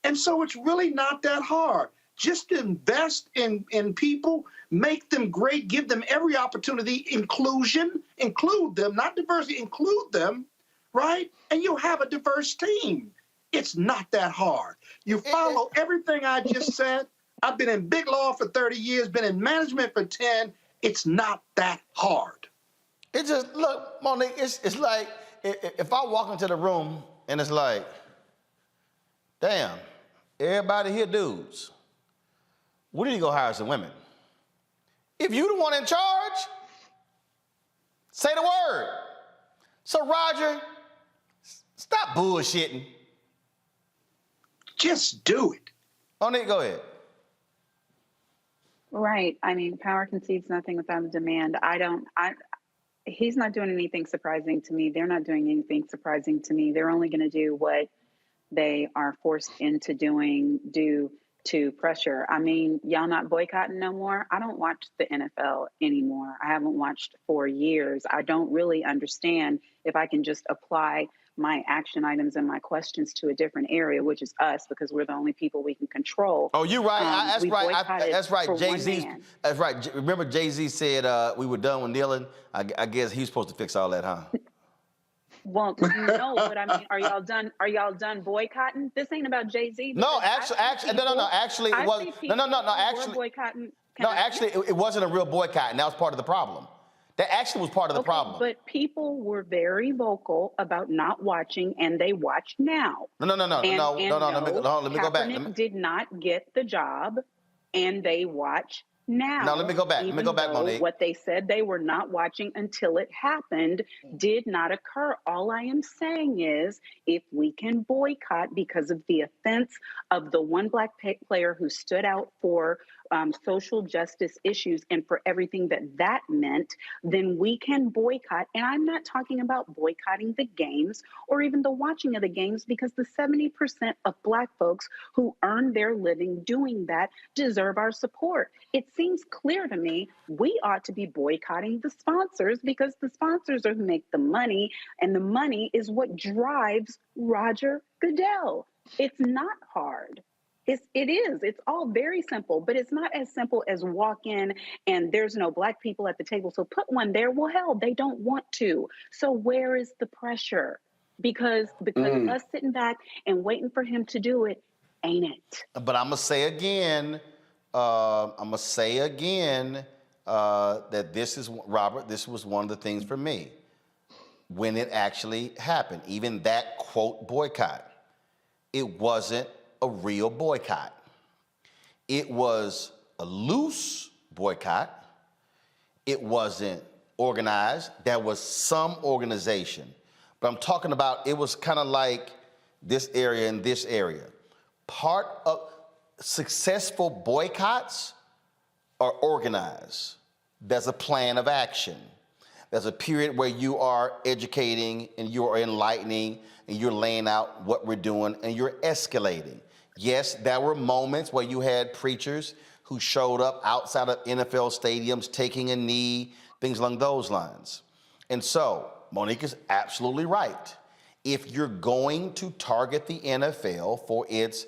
And so it's really not that hard. Just invest in people, make them great, give them every opportunity, inclusion, include them, not diversity, include them, right? And you'll have a diverse team. It's not that hard. You follow everything I just said. I've been in big law for 30 years, been in management for 10. It's not that hard. It just, look, Monique, it's like if I walk into the room and it's like, damn, everybody here dudes. We need to go hire some women. If you the one in charge, say the word. So Roger, stop bullshitting. Just do it. Monique, go ahead. Right. I mean, power concedes nothing without a demand. He's not doing anything surprising to me. They're not doing anything surprising to me. They're only going to do what they are forced into doing due to pressure. I mean, y'all not boycotting no more? I don't watch the NFL anymore. I haven't watched for years. I don't really understand if I can just apply my action items and my questions to a different area, which is us, because we're the only people we can control. Oh, you're right. That's we right. boycotted That's right. for one Jay-Z. man. That's right. Remember, Jay-Z said we were done with kneeling. I guess he was supposed to fix all that, huh? Well, no, but I mean, are y'all done? Are y'all done boycotting? This ain't about Jay-Z. No, actually, Actually, it was Actually, boycotting. No, actually, it wasn't a real boycott, and that was part of the problem. That actually was part of the problem. But people were very vocal about not watching, and they watch now. No. Let me go back. Kaepernick did not get the job, and they watch now. No, let me go back. Monique. What they said they were not watching until it happened did not occur. All I am saying is, if we can boycott because of the offense of the one black player who stood out for social justice issues and for everything that meant, then we can boycott. And I'm not talking about boycotting the games or even the watching of the games, because the 70% of black folks who earn their living doing that deserve our support. It seems clear to me we ought to be boycotting the sponsors, because the sponsors are who make the money, and the money is what drives Roger Goodell. It's not hard. It is. It's all very simple, but it's not as simple as walk in and there's no black people at the table, so put one there. Well, hell, they don't want to. So where is the pressure? Because us sitting back and waiting for him to do it, ain't it? But I'm gonna say again, that this is, Robert, this was one of the things for me when it actually happened. Even that quote boycott, it wasn't a real boycott. It was a loose boycott. It wasn't organized. There was some organization. But I'm talking about, it was kind of like this area and this area. Part of successful boycotts are organized. There's a plan of action. There's a period where you are educating and you are enlightening and you're laying out what we're doing and you're escalating. Yes, there were moments where you had preachers who showed up outside of NFL stadiums taking a knee, things along those lines. And so, Monique is absolutely right. If you're going to target the NFL for its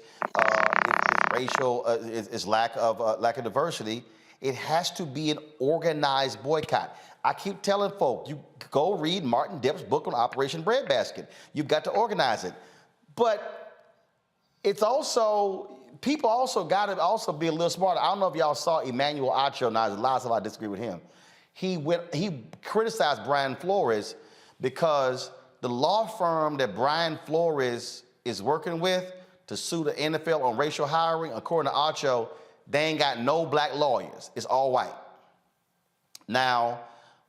racial, its lack of diversity, it has to be an organized boycott. I keep telling folk, you go read Martin Depp's book on Operation Breadbasket. You've got to organize it. But it's also, people also got to also be a little smarter. I don't know if y'all saw Emmanuel Acho. Now, there's lots of I disagree with him. He criticized Brian Flores because the law firm that Brian Flores is working with to sue the NFL on racial hiring, according to Acho, they ain't got no black lawyers. It's all white. Now,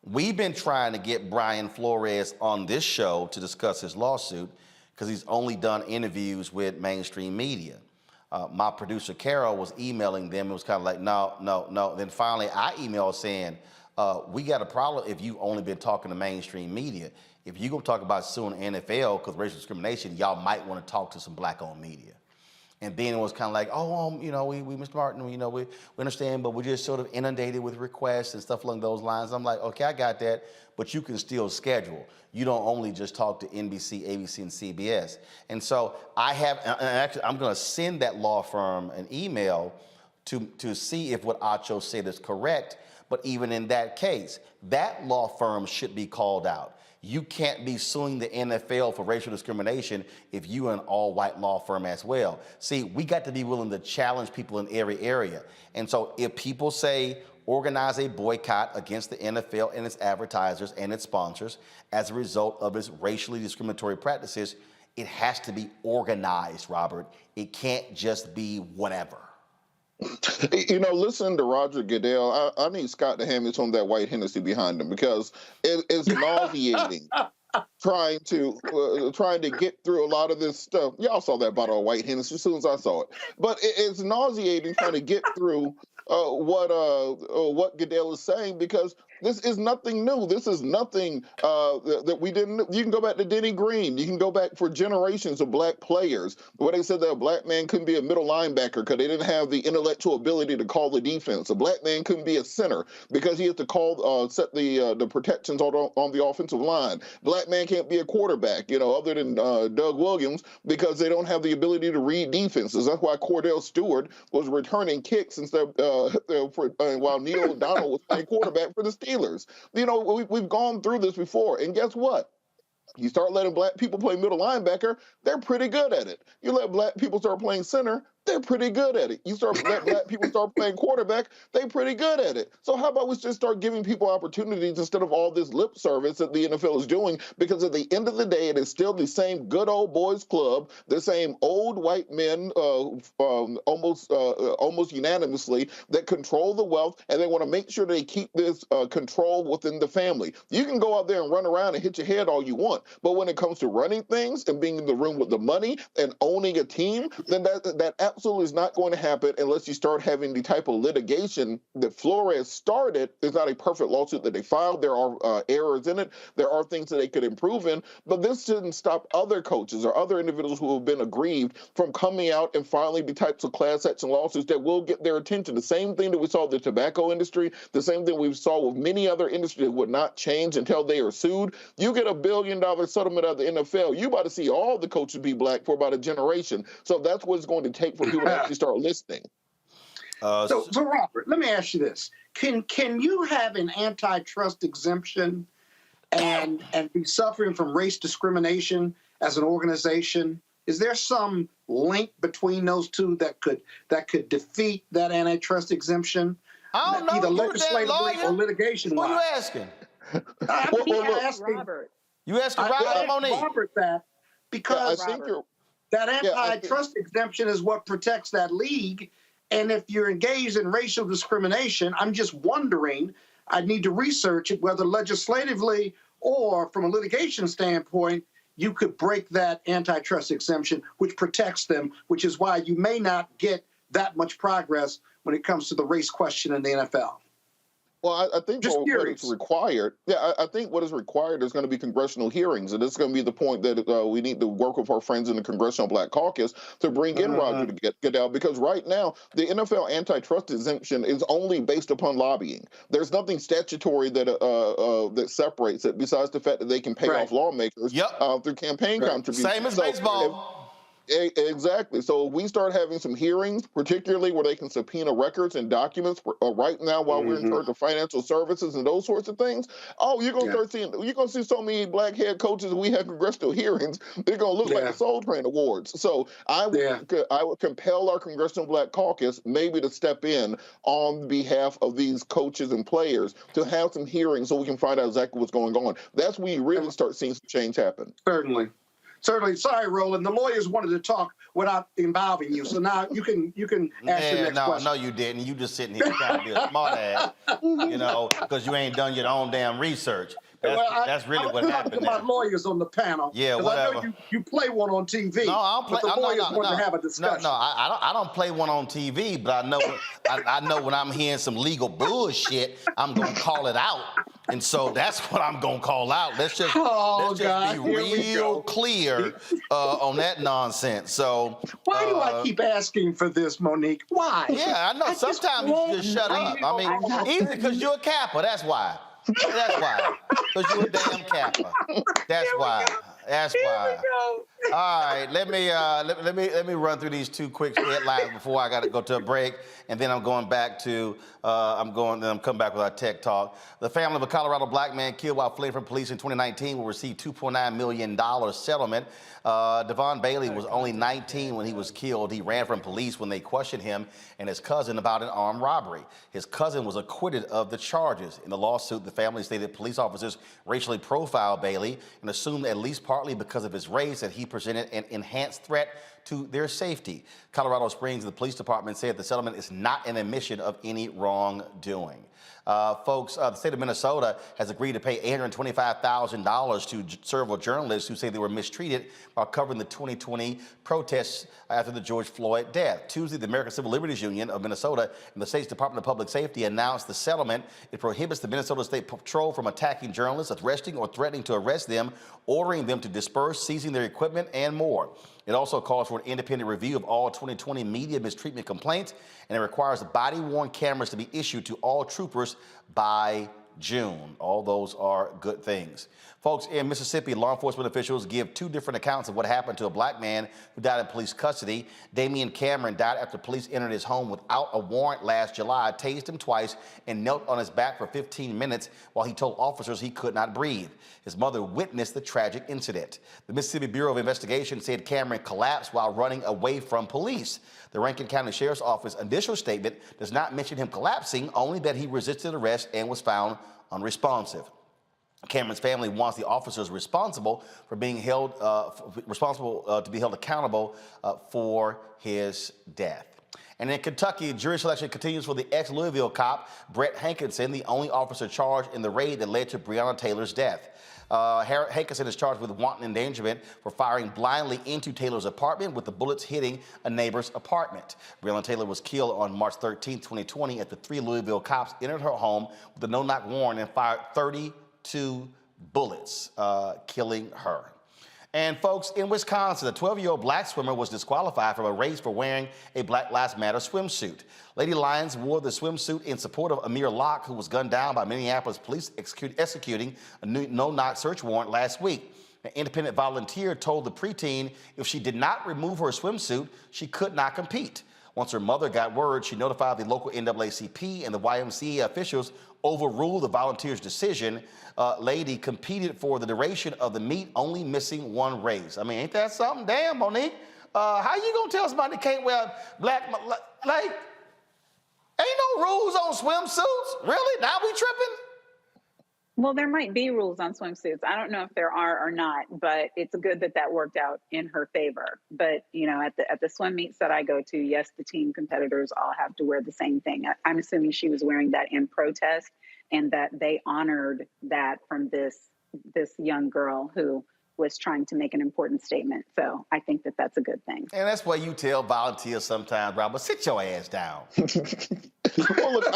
we've been trying to get Brian Flores on this show to discuss his lawsuit because he's only done interviews with mainstream media. My producer, Carol, was emailing them. It was kind of like, no. Then finally, I emailed saying, we got a problem if you've only been talking to mainstream media. If you're going to talk about suing the NFL because racial discrimination, y'all might want to talk to some black-owned media. And then it was kind of like, we Mr. Martin, we understand, but we're just sort of inundated with requests and stuff along those lines. I'm like, okay, I got that, but you can still schedule. You don't only just talk to NBC, ABC, and CBS. And so I'm going to send that law firm an email to see if what Acho said is correct. But even in that case, that law firm should be called out. You can't be suing the NFL for racial discrimination if you're an all-white law firm as well. See, we got to be willing to challenge people in every area. And so if people say organize a boycott against the NFL and its advertisers and its sponsors as a result of its racially discriminatory practices, it has to be organized, Robert. It can't just be whatever. Listen to Roger Goodell. I need Scott to hand me some of that white Hennessy behind him because it's nauseating trying to get through a lot of this stuff. Y'all saw that bottle of white Hennessy as soon as I saw it. But it's nauseating trying to get through what Goodell is saying, because this is nothing new. This is nothing that we didn't. You can go back to Denny Green. You can go back for generations of black players where they said that a black man couldn't be a middle linebacker because they didn't have the intellectual ability to call the defense. A black man couldn't be a center because he had to set the protections on the offensive line. Black man can't be a quarterback, other than Doug Williams, because they don't have the ability to read defenses. That's why Cordell Stewart was returning kicks instead while Neil O'Donnell was playing quarterback for the Steelers. We've gone through this before, and guess what? You start letting black people play middle linebacker, they're pretty good at it. You let black people start playing center, they're pretty good at it. You let black people start playing quarterback, they're pretty good at it. So how about we just start giving people opportunities instead of all this lip service that the NFL is doing? Because at the end of the day, it is still the same good old boys club, the same old white men, almost unanimously, that control the wealth, and they want to make sure they keep this control within the family. You can go out there and run around and hit your head all you want, but when it comes to running things and being in the room with the money and owning a team, then that absolutely is not going to happen unless you start having the type of litigation that Flores started. It's not a perfect lawsuit that they filed. There are errors in it. There are things that they could improve in, but this shouldn't stop other coaches or other individuals who have been aggrieved from coming out and filing the types of class action lawsuits that will get their attention. The same thing that we saw with the tobacco industry, the same thing we saw with many other industries that would not change until they are sued. You get $1 billion settlement out of the NFL, you about to see all the coaches be black for about a generation. So that's what it's going to take for people to actually start listening. So Robert, let me ask you this. Can you have an antitrust exemption and be suffering from race discrimination as an organization? Is there some link between those two that could defeat that antitrust exemption? I don't know. Either You legislatively or litigation-wise. Who you asking? I'm asking Robert. You asking Robert, Monique? Robert that because that antitrust exemption is what protects that league. And if you're engaged in racial discrimination, I'm just wondering, I need to research it, whether legislatively or from a litigation standpoint, you could break that antitrust exemption, which protects them, which is why you may not get that much progress when it comes to the race question in the NFL. Well, I think what is required, I think what is required is going to be congressional hearings, and this is going to be the point that we need to work with our friends in the Congressional Black Caucus to bring in Roger to get out, because right now the NFL antitrust exemption is only based upon lobbying. There's nothing statutory that that separates it, besides the fact that they can pay off lawmakers through campaign contributions. Same as baseball. Exactly. So we start having some hearings, particularly where they can subpoena records and documents right now while we're in charge of financial services and those sorts of things. Oh, you're going to start seeing, you're going to see so many black head coaches we have congressional hearings, they're going to look like the Soul Train Awards. So I would compel our Congressional Black Caucus maybe to step in on behalf of these coaches and players to have some hearings so we can find out exactly what's going on. That's when you really start seeing some change happen. Certainly. Sorry, Roland. The lawyers wanted to talk without involving you, so now you can ask your next question. No, you didn't. You just sitting here trying to be a smart ass, because you ain't done your own damn research. That's really what happened. About lawyers on the panel. Yeah, whatever. I know you play one on TV. No, I don't play. But the lawyers want to have a discussion. No, I don't play one on TV, but I know when I'm hearing some legal bullshit, I'm gonna call it out. And so that's what I'm gonna call out. Let's just be real clear on that nonsense. So why do I keep asking for this, Monique? Why? Yeah, I know. Sometimes you just shut up. I mean, either because you're a Kappa. That's why. That's why. Because you're a damn Kappa. That's why. That's why. All right, let me run through these two quick headlines before I got to go to a break, and then I'm going back to I'm coming back with our tech talk. The family of a Colorado black man killed while fleeing from police in 2019 will receive $2.9 million settlement. Devon Bailey was only 19 when he was killed. He ran from police when they questioned him and his cousin about an armed robbery. His cousin was acquitted of the charges. In the lawsuit, the family stated police officers racially profiled Bailey and assumed, at least partly because of his race, that he presented an enhanced threat to their safety. Colorado Springs, the police department said the settlement is not an admission of any wrongdoing. Folks, the state of Minnesota has agreed to pay $825,000 to several journalists who say they were mistreated while covering the 2020 protests after the George Floyd death. Tuesday, the American Civil Liberties Union of Minnesota and the state's Department of Public Safety announced the settlement. It prohibits the Minnesota State Patrol from attacking journalists, arresting or threatening to arrest them, ordering them to disperse, seizing their equipment, and more. It also calls for an independent review of all 2020 media mistreatment complaints, and it requires body-worn cameras to be issued to all troopers by June. All those are good things. Folks, in Mississippi, law enforcement officials give two different accounts of what happened to a black man who died in police custody. Damian Cameron died after police entered his home without a warrant last July, tased him twice, and knelt on his back for 15 minutes while he told officers he could not breathe. His mother witnessed the tragic incident. The Mississippi Bureau of Investigation said Cameron collapsed while running away from police. The Rankin County Sheriff's Office initial statement does not mention him collapsing, only that he resisted arrest and was found unresponsive. Cameron's family wants the officers responsible for being held to be held accountable for his death. And in Kentucky, jury selection continues for the ex-Louisville cop, Brett Hankinson, the only officer charged in the raid that led to Breonna Taylor's death. Hankinson is charged with wanton endangerment for firing blindly into Taylor's apartment with the bullets hitting a neighbor's apartment. Breonna Taylor was killed on March 13, 2020 after 3 Louisville cops entered her home with a no-knock warrant and fired 32 bullets, killing her. And folks, in Wisconsin, a 12-year-old black swimmer was disqualified from a race for wearing a Black Lives Matter swimsuit. Lady Lions wore the swimsuit in support of Amir Locke, who was gunned down by Minneapolis police executing a no-knock search warrant last week. An independent volunteer told the preteen if she did not remove her swimsuit, she could not compete. Once her mother got word, she notified the local NAACP, and the YMCA officials overruled the volunteer's decision. Lady competed for the duration of the meet, only missing one race. I mean, ain't that something? Damn, Monique. How you gonna tell somebody they can't wear black, like, ain't no rules on swimsuits? Really? Now we tripping? Well, there might be rules on swimsuits. I don't know if there are or not, but it's good that that worked out in her favor. But, you know, at the swim meets that I go to, yes, the team competitors all have to wear the same thing. I'm assuming she was wearing that in protest, and that they honored that from this young girl who was trying to make an important statement. So I think that that's a good thing. And that's why you tell volunteers sometimes, Robert, sit your ass down. Well, look,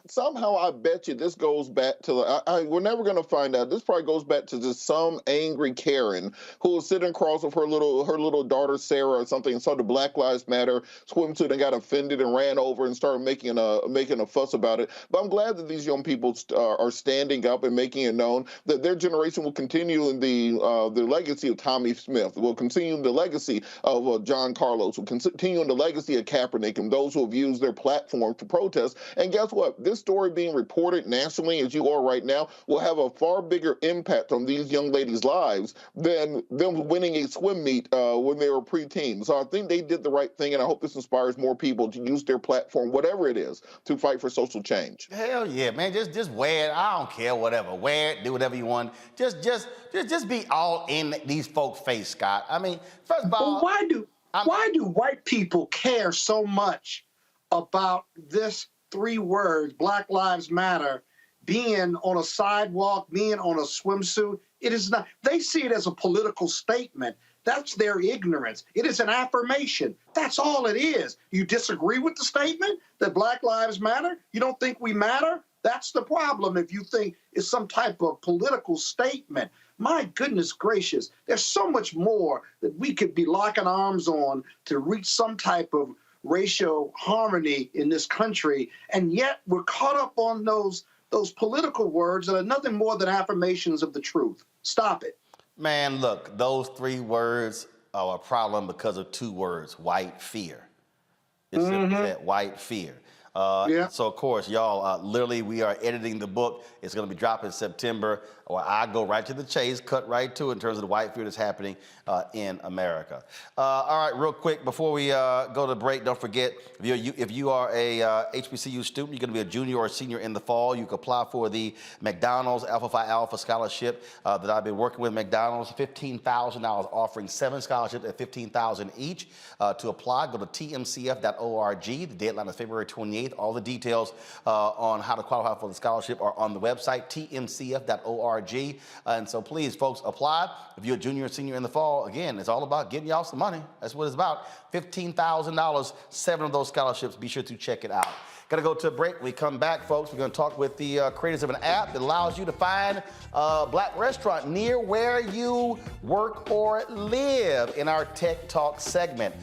somehow I bet you this goes back to, we're never going to find out. This probably goes back to just some angry Karen who was sitting across with her little daughter, Sarah, or something, and saw the Black Lives Matter swimsuit and got offended and ran over and started making a fuss about it. But I'm glad that these young people are standing up and making it known that their generation will continue in the legacy of Tommy Smith, will continue the legacy of John Carlos, will continue in the legacy of Kaepernick and those who have used their platform to protest. And guess what? This story being reported nationally, as you are right now, will have a far bigger impact on these young ladies' lives than them winning a swim meet when they were preteen. So I think they did the right thing, and I hope this inspires more people to use their platform, whatever it is, to fight for social change. Hell yeah, man! Just wear it. I don't care, whatever. Wear it. Do whatever you want. Just be all in these folks' face, Scott. I mean, first of all, but why do white people care so much about this 3 words, Black Lives Matter, being on a sidewalk, being on a swimsuit? It is not. They see it as a political statement. That's their ignorance. It is an affirmation. That's all it is. You disagree with the statement that Black Lives Matter? You don't think we matter? That's the problem if you think it's some type of political statement. My goodness gracious, there's so much more that we could be locking arms on to reach some type of racial harmony in this country, and yet we're caught up on those political words that are nothing more than affirmations of the truth. Stop it. Man, look, those 3 words are a problem because of 2 words, white fear. It's simply that, white fear. So, of course, y'all, literally, we are editing the book. It's going to be dropping in September, or I go right to the chase, cut right to it in terms of the white fear that's happening in America. All right, real quick, before we go to break, don't forget, if you are a HBCU student, you're going to be a junior or a senior in the fall, you can apply for the McDonald's Alpha Phi Alpha Scholarship that I've been working with McDonald's, $15,000, offering 7 scholarships at $15,000 each. To apply, go to tmcf.org. The deadline is February 28th. All the details on how to qualify for the scholarship are on the website, tmcf.org. .org. And so please, folks, apply. If you're a junior or senior in the fall, again, it's all about getting y'all some money. That's what it's about. $15,000, 7 of those scholarships. Be sure to check it out. Got to go to a break. When we come back, folks, we're going to talk with the creators of an app that allows you to find a black restaurant near where you work or live in our Tech Talk segment.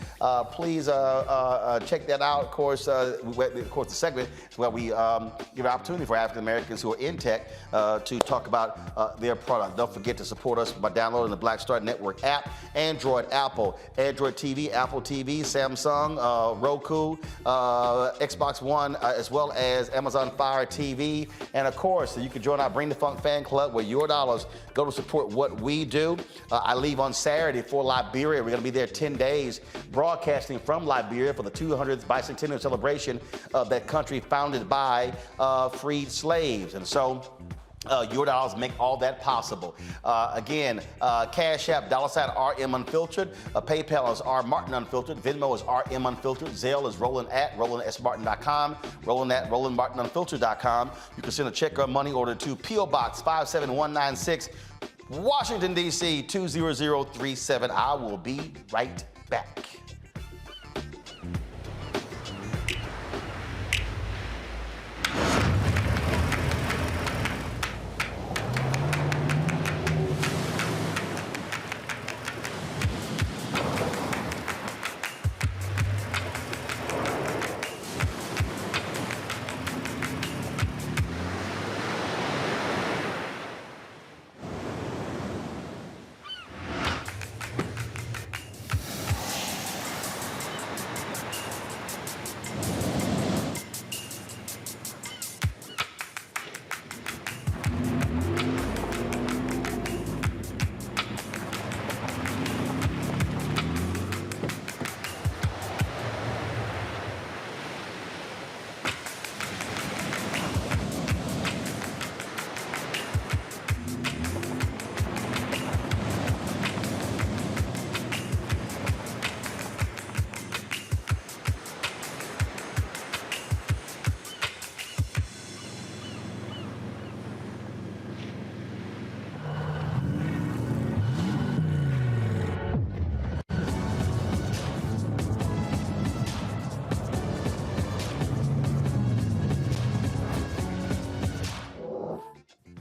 Please check that out. Of course, the segment is where we give an opportunity for African Americans who are in tech to talk about their product. Don't forget to support us by downloading the Black Star Network app, Android, Apple, Android TV, Apple TV, Samsung, Roku, Xbox One, as well as Amazon Fire TV. And of course, you can join our Bring the Funk fan club where your dollars go to support what we do. I leave on Saturday for Liberia. We're going to be there 10 days broadcasting from Liberia for the 200th bicentennial celebration of that country founded by freed slaves. And so your dollars make all that possible. Again, Cash App, $RM Unfiltered. PayPal is R Martin Unfiltered. Venmo is RM Unfiltered. Zelle is Roland at RolandSMartin.com. Roland at RolandMartinUnfiltered.com. You can send a check or money order to P.O. Box 57196, Washington, D.C. 20037. I will be right back.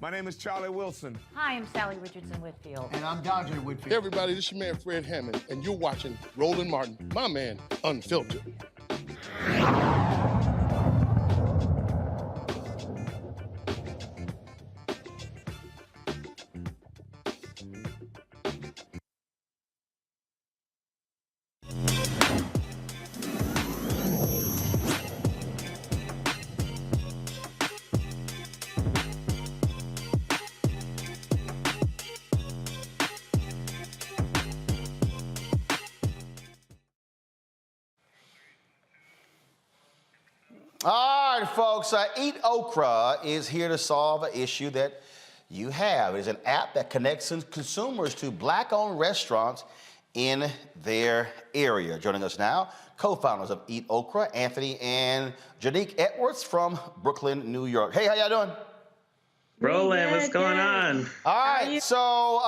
My name is Charlie Wilson. Hi, I'm Sally Richardson Whitfield. And I'm Dodger Whitfield. Hey everybody, this is your man Fred Hammond, and you're watching Roland Martin, my man, Unfiltered. All right, folks, EatOkra is here to solve an issue that you have. It's an app that connects consumers to black-owned restaurants in their area. Joining us now, co-founders of EatOkra, Anthony and Janique Edwards from Brooklyn, New York. Hey, how y'all doing? Roland, what's going on? All right, so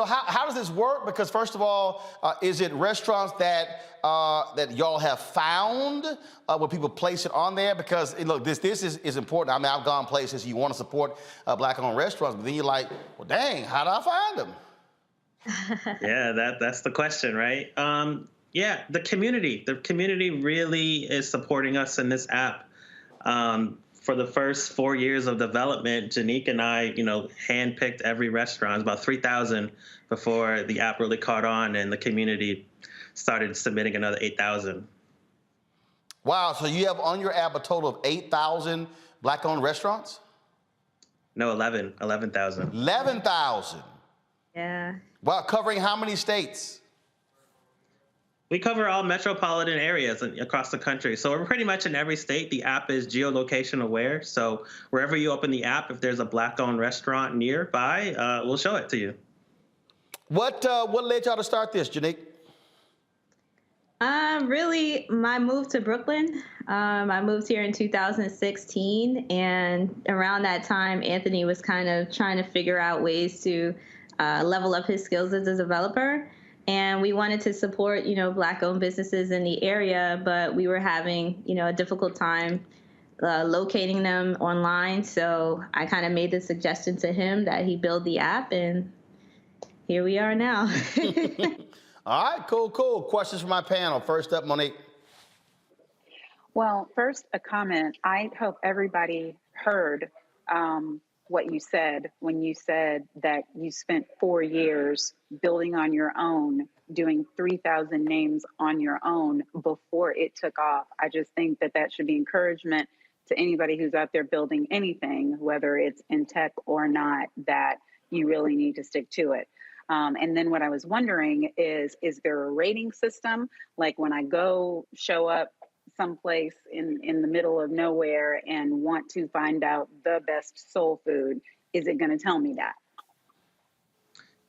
how does this work? Because first of all, is it restaurants that y'all have found where people place it on there? Because look, this is important. I mean, I've gone places you want to support black-owned restaurants, but then you're like, well, dang, how do I find them? Yeah, that's the question, right? Yeah, the community really is supporting us in this app. For the first 4 years of development, Janique and I, handpicked every restaurant, about 3,000 before the app really caught on and the community started submitting another 8,000. Wow, so you have on your app a total of 8,000 black-owned restaurants? No, 11,000. 11,000? Yeah. Wow, covering how many states? We cover all metropolitan areas across the country. So we're pretty much in every state. The app is geolocation aware. So wherever you open the app, if there's a black-owned restaurant nearby, we'll show it to you. What led y'all to start this, Janique? Really, my move to Brooklyn. I moved here in 2016, and around that time, Anthony was kind of trying to figure out ways to level up his skills as a developer. And we wanted to support, Black-owned businesses in the area, but we were having, a difficult time locating them online. So I kind of made the suggestion to him that he build the app, and here we are now. All right, cool. Questions for my panel. First up, Monique. Well, first, a comment. I hope everybody heard what you said when you said that you spent 4 years building on your own, doing 3,000 names on your own before it took off. I just think that that should be encouragement to anybody who's out there building anything, whether it's in tech or not, that you really need to stick to it. And then what I was wondering is there a rating system? Like when I go show up someplace in the middle of nowhere and want to find out the best soul food, is it going to tell me that?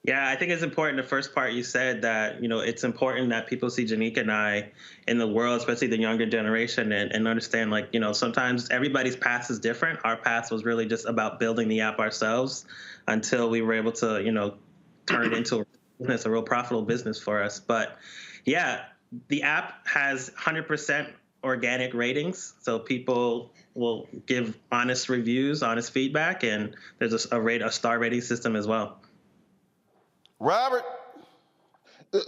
Yeah, I think it's important. The first part you said that, it's important that people see Janique and I in the world, especially the younger generation, and understand, sometimes everybody's path is different. Our path was really just about building the app ourselves until we were able to, turn it into a real profitable business for us. But yeah, the app has 100% organic ratings, so people will give honest reviews, honest feedback, and there's a star rating system as well. Robert.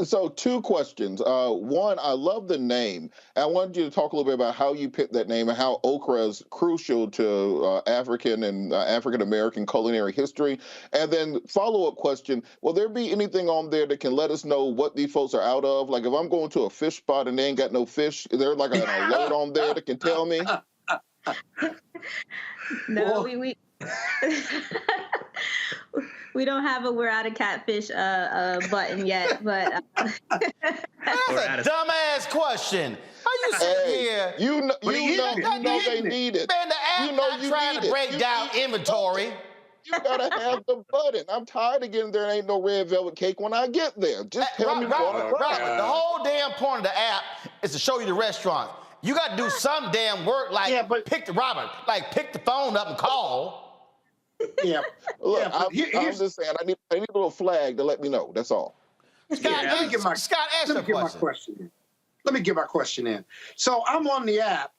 So 2 questions. One, I love the name. I wanted you to talk a little bit about how you picked that name and how okra is crucial to African and African-American culinary history. And then follow-up question, will there be anything on there that can let us know what these folks are out of? Like if I'm going to a fish spot and they ain't got no fish, is there like an alert on there that can tell me? No, we we don't have a "we're out of catfish" button yet, but that's a dumbass question. How you sit here? You know they need it. Man, the app not trying to break down inventory. You gotta have the button. I'm tired of getting there. Ain't no red velvet cake when I get there. Just tell me what. Robert, the whole damn point of the app is to show you the restaurant. You got to do some damn work, like pick the phone up and call. Yeah. Look, I'm just saying, I need a little flag to let me know. That's all. Scott, let me get my question in. So I'm on the app.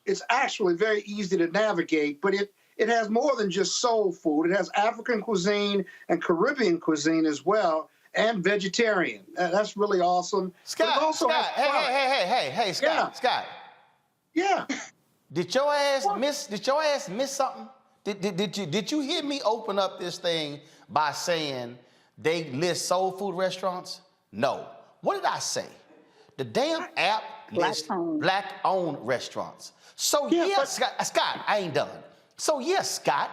It's actually very easy to navigate, but it has more than just soul food. It has African cuisine and Caribbean cuisine as well, and vegetarian. That's really awesome. Scott, hey, Scott, Yeah. Scott. Yeah. Did your ass miss something? Did you hear me open up this thing by saying they list soul food restaurants? No. What did I say? The damn app lists Black-owned restaurants. So yes, Scott, I ain't done. So yes, Scott,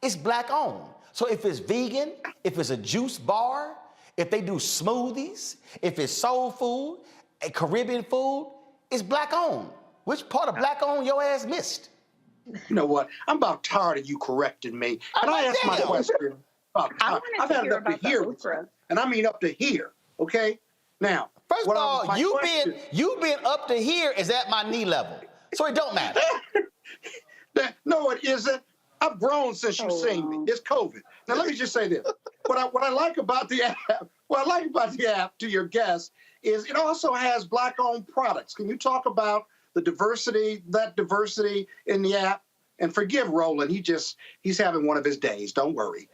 it's Black-owned. So if it's vegan, if it's a juice bar, if they do smoothies, if it's soul food, Caribbean food, it's Black-owned. Which part of Black-owned your ass missed? You know what? I'm about tired of you correcting me. And I asked my question about time. I've had it up to here, and I mean up to here. Okay. Now, first of all, you being up to here is at my knee level, so it don't matter. No, it isn't. I've grown since you've seen me. It's COVID. Now let me just say this: what I like about the app, to your guests, is it also has Black-owned products. Can you talk about the diversity in the app? And forgive Roland, he's having one of his days. Don't worry.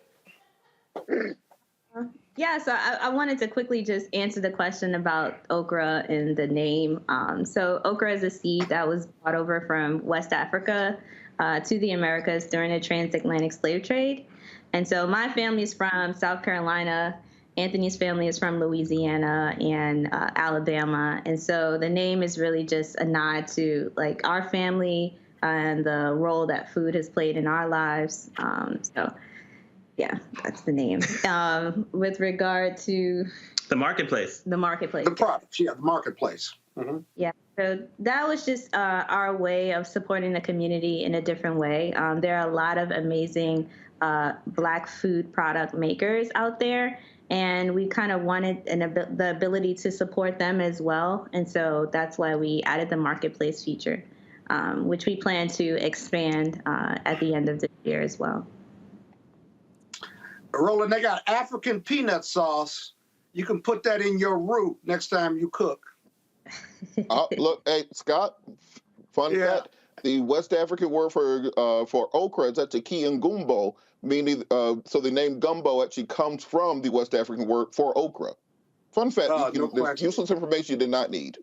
Yeah, so I wanted to quickly just answer the question about okra and the name. So okra is a seed that was brought over from West Africa to the Americas during the transatlantic slave trade. And so my family's from South Carolina. Anthony's family is from Louisiana and Alabama. And so the name is really just a nod to our family and the role that food has played in our lives. So yeah, that's the name. With regard to the marketplace. The products, the marketplace. Mm-hmm. Yeah, so that was just our way of supporting the community in a different way. There are a lot of amazing Black food product makers out there. And we kind of wanted the ability to support them as well. And so that's why we added the marketplace feature, which we plan to expand at the end of the year as well. Roland, they got African peanut sauce. You can put that in your roux next time you cook. Look, hey, Scott, fun fact, the West African word for okra is actually kiangumbo, meaning, so the name gumbo actually comes from the West African word for okra. Fun fact, there's useless information you did not need.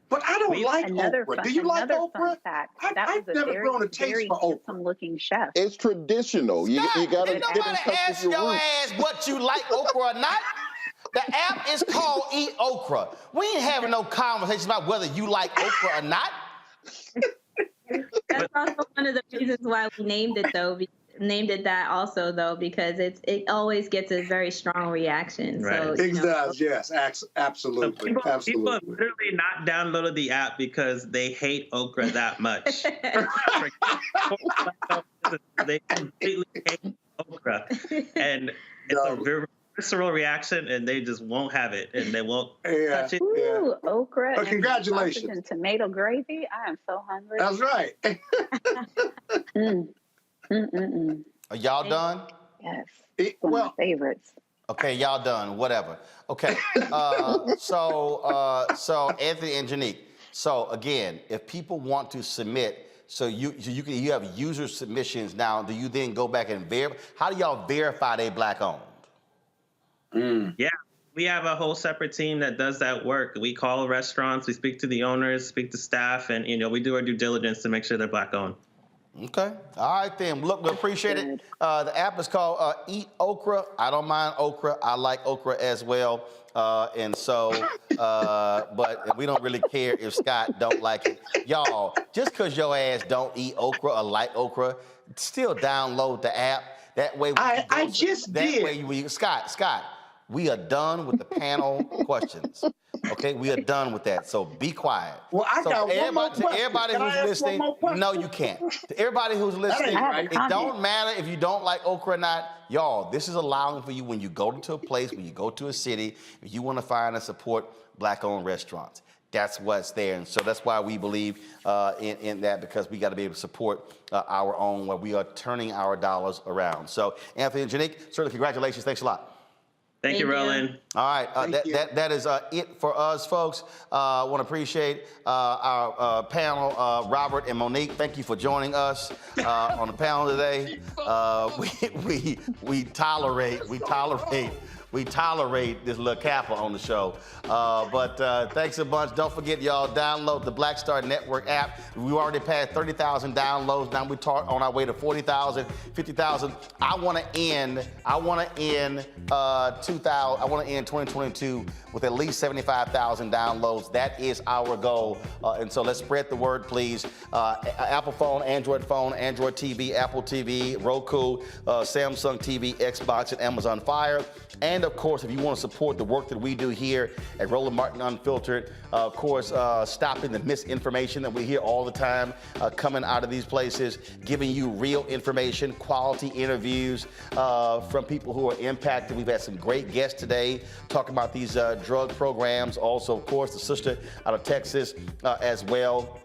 But I don't like okra. Do you like okra? I've never grown a taste for okra. Looking chef. It's traditional. You got to Did nobody ask your ass what you like okra or not? The app is called EatOkra. We ain't having no conversation about whether you like okra or not. That's also one of the reasons why we named it that also though, because it always gets a very strong reaction. Right. So It does, yes, absolutely. People have literally not downloaded the app because they hate okra that much. They completely hate okra, and it's a very visceral reaction, and they just won't have it, and they won't touch it. Ooh, okra. But congratulations. And tomato gravy. I am so hungry. That's right. Are y'all done? Yes. One of my favorites. Okay, y'all done. Whatever. Okay. So Anthony and Janique. So again, if people want to submit, you have user submissions now. Do you then go back and verify? How do y'all verify they Black owned? Yeah, we have a whole separate team that does that work. We call restaurants, we speak to the owners, speak to staff, and we do our due diligence to make sure they're Black owned. Okay. All right, then. Look, we appreciate it. The app is called EatOkra. I don't mind okra. I like okra as well. But we don't really care if Scott don't like it. Y'all, just because your ass don't eat okra or like okra, still download the app. That way, Scott, we are done with the panel questions. Okay, we are done with that. So be quiet. Well, I got one more question. Everybody who's listening, no, you can't. To everybody who's listening, it don't matter if you don't like okra or not. Y'all, this is allowing for you when you go to a place, when you go to a city, if you want to find and support Black-owned restaurants. That's what's there. And so that's why we believe in that, because we got to be able to support our own, where we are turning our dollars around. So Anthony and Janique, certainly congratulations. Thanks a lot. Thank you, Roland. All right, that is it for us, folks. I want to appreciate our panel, Robert and Monique. Thank you for joining us on the panel today. We tolerate this little kappa on the show. But thanks a bunch. Don't forget, y'all, download the Black Star Network app. We already passed 30,000 downloads. Now we're on our way to 40,000, 50,000. I want to end 2022 with at least 75,000 downloads. That is our goal. And so let's spread the word, please. Apple phone, Android TV, Apple TV, Roku, Samsung TV, Xbox, and Amazon Fire. And of course, if you want to support the work that we do here at Roland Martin Unfiltered, of course, stopping the misinformation that we hear all the time coming out of these places, giving you real information, quality interviews from people who are impacted. We've had some great guests today talking about these drug programs. Also, of course, the sister out of Texas as well.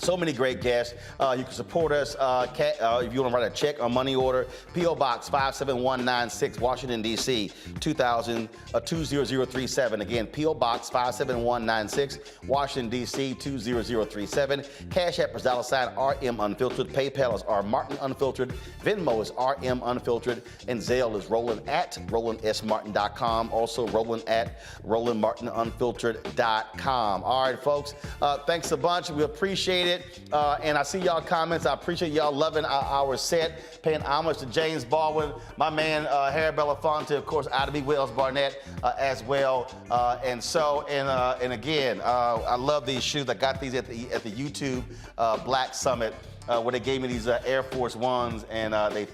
So many great guests. You can support us if you want to write a check or money order. P.O. Box 57196, Washington, D.C., 20037. Again, P.O. Box 57196, Washington, D.C., 20037. Cash App is $RM Unfiltered. PayPal is R Martin Unfiltered. Venmo is RM Unfiltered. And Zelle is Roland at RolandSMartin.com. Also, Roland at RolandMartinUnfiltered.com. All right, folks. Thanks a bunch. We appreciate it. And I see y'all comments. I appreciate y'all loving our set, paying homage to James Baldwin, my man Harry Belafonte, of course, Ida B. Wells Barnett as well. And again, I love these shoes. I got these at the YouTube Black Summit. Where they gave me these Air Force Ones, and they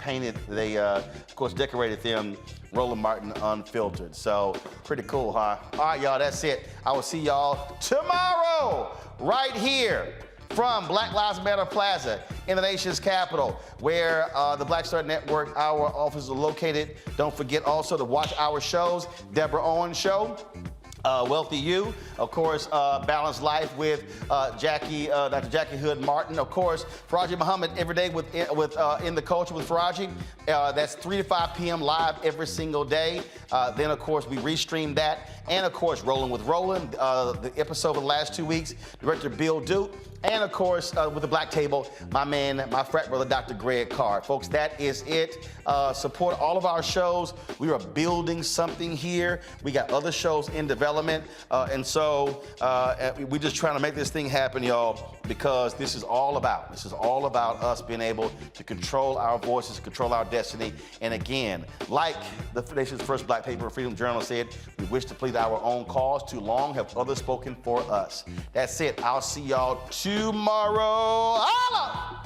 of course decorated them Roland Martin Unfiltered. So pretty cool, huh? All right, y'all, that's it. I will see y'all tomorrow right here from Black Lives Matter Plaza in the nation's capital, where the Black Star Network, our offices are located. Don't forget also to watch our shows, Deborah Owens Show, Wealthy You, of course, Balanced Life with Dr. Jackie Hood Martin, of course, Faraji Muhammad every day with In the Culture with Faraji. That's 3 to 5 p.m. live every single day. Then, of course, we restream that. And, of course, Rolling with Roland, the episode of the last 2 weeks, Director Bill Duke. And, of course, with the Black Table, my man, my frat brother, Dr. Greg Carr. Folks, that is it. Support all of our shows. We are building something here. We got other shows in development. And so we're just trying to make this thing happen, y'all, because this is all about us being able to control our voices, control our destiny. And again, like the nation's first Black paper, Freedom Journal said, we wish to plead our own cause. Too long have others spoken for us. That's it. I'll see y'all tomorrow. Holla!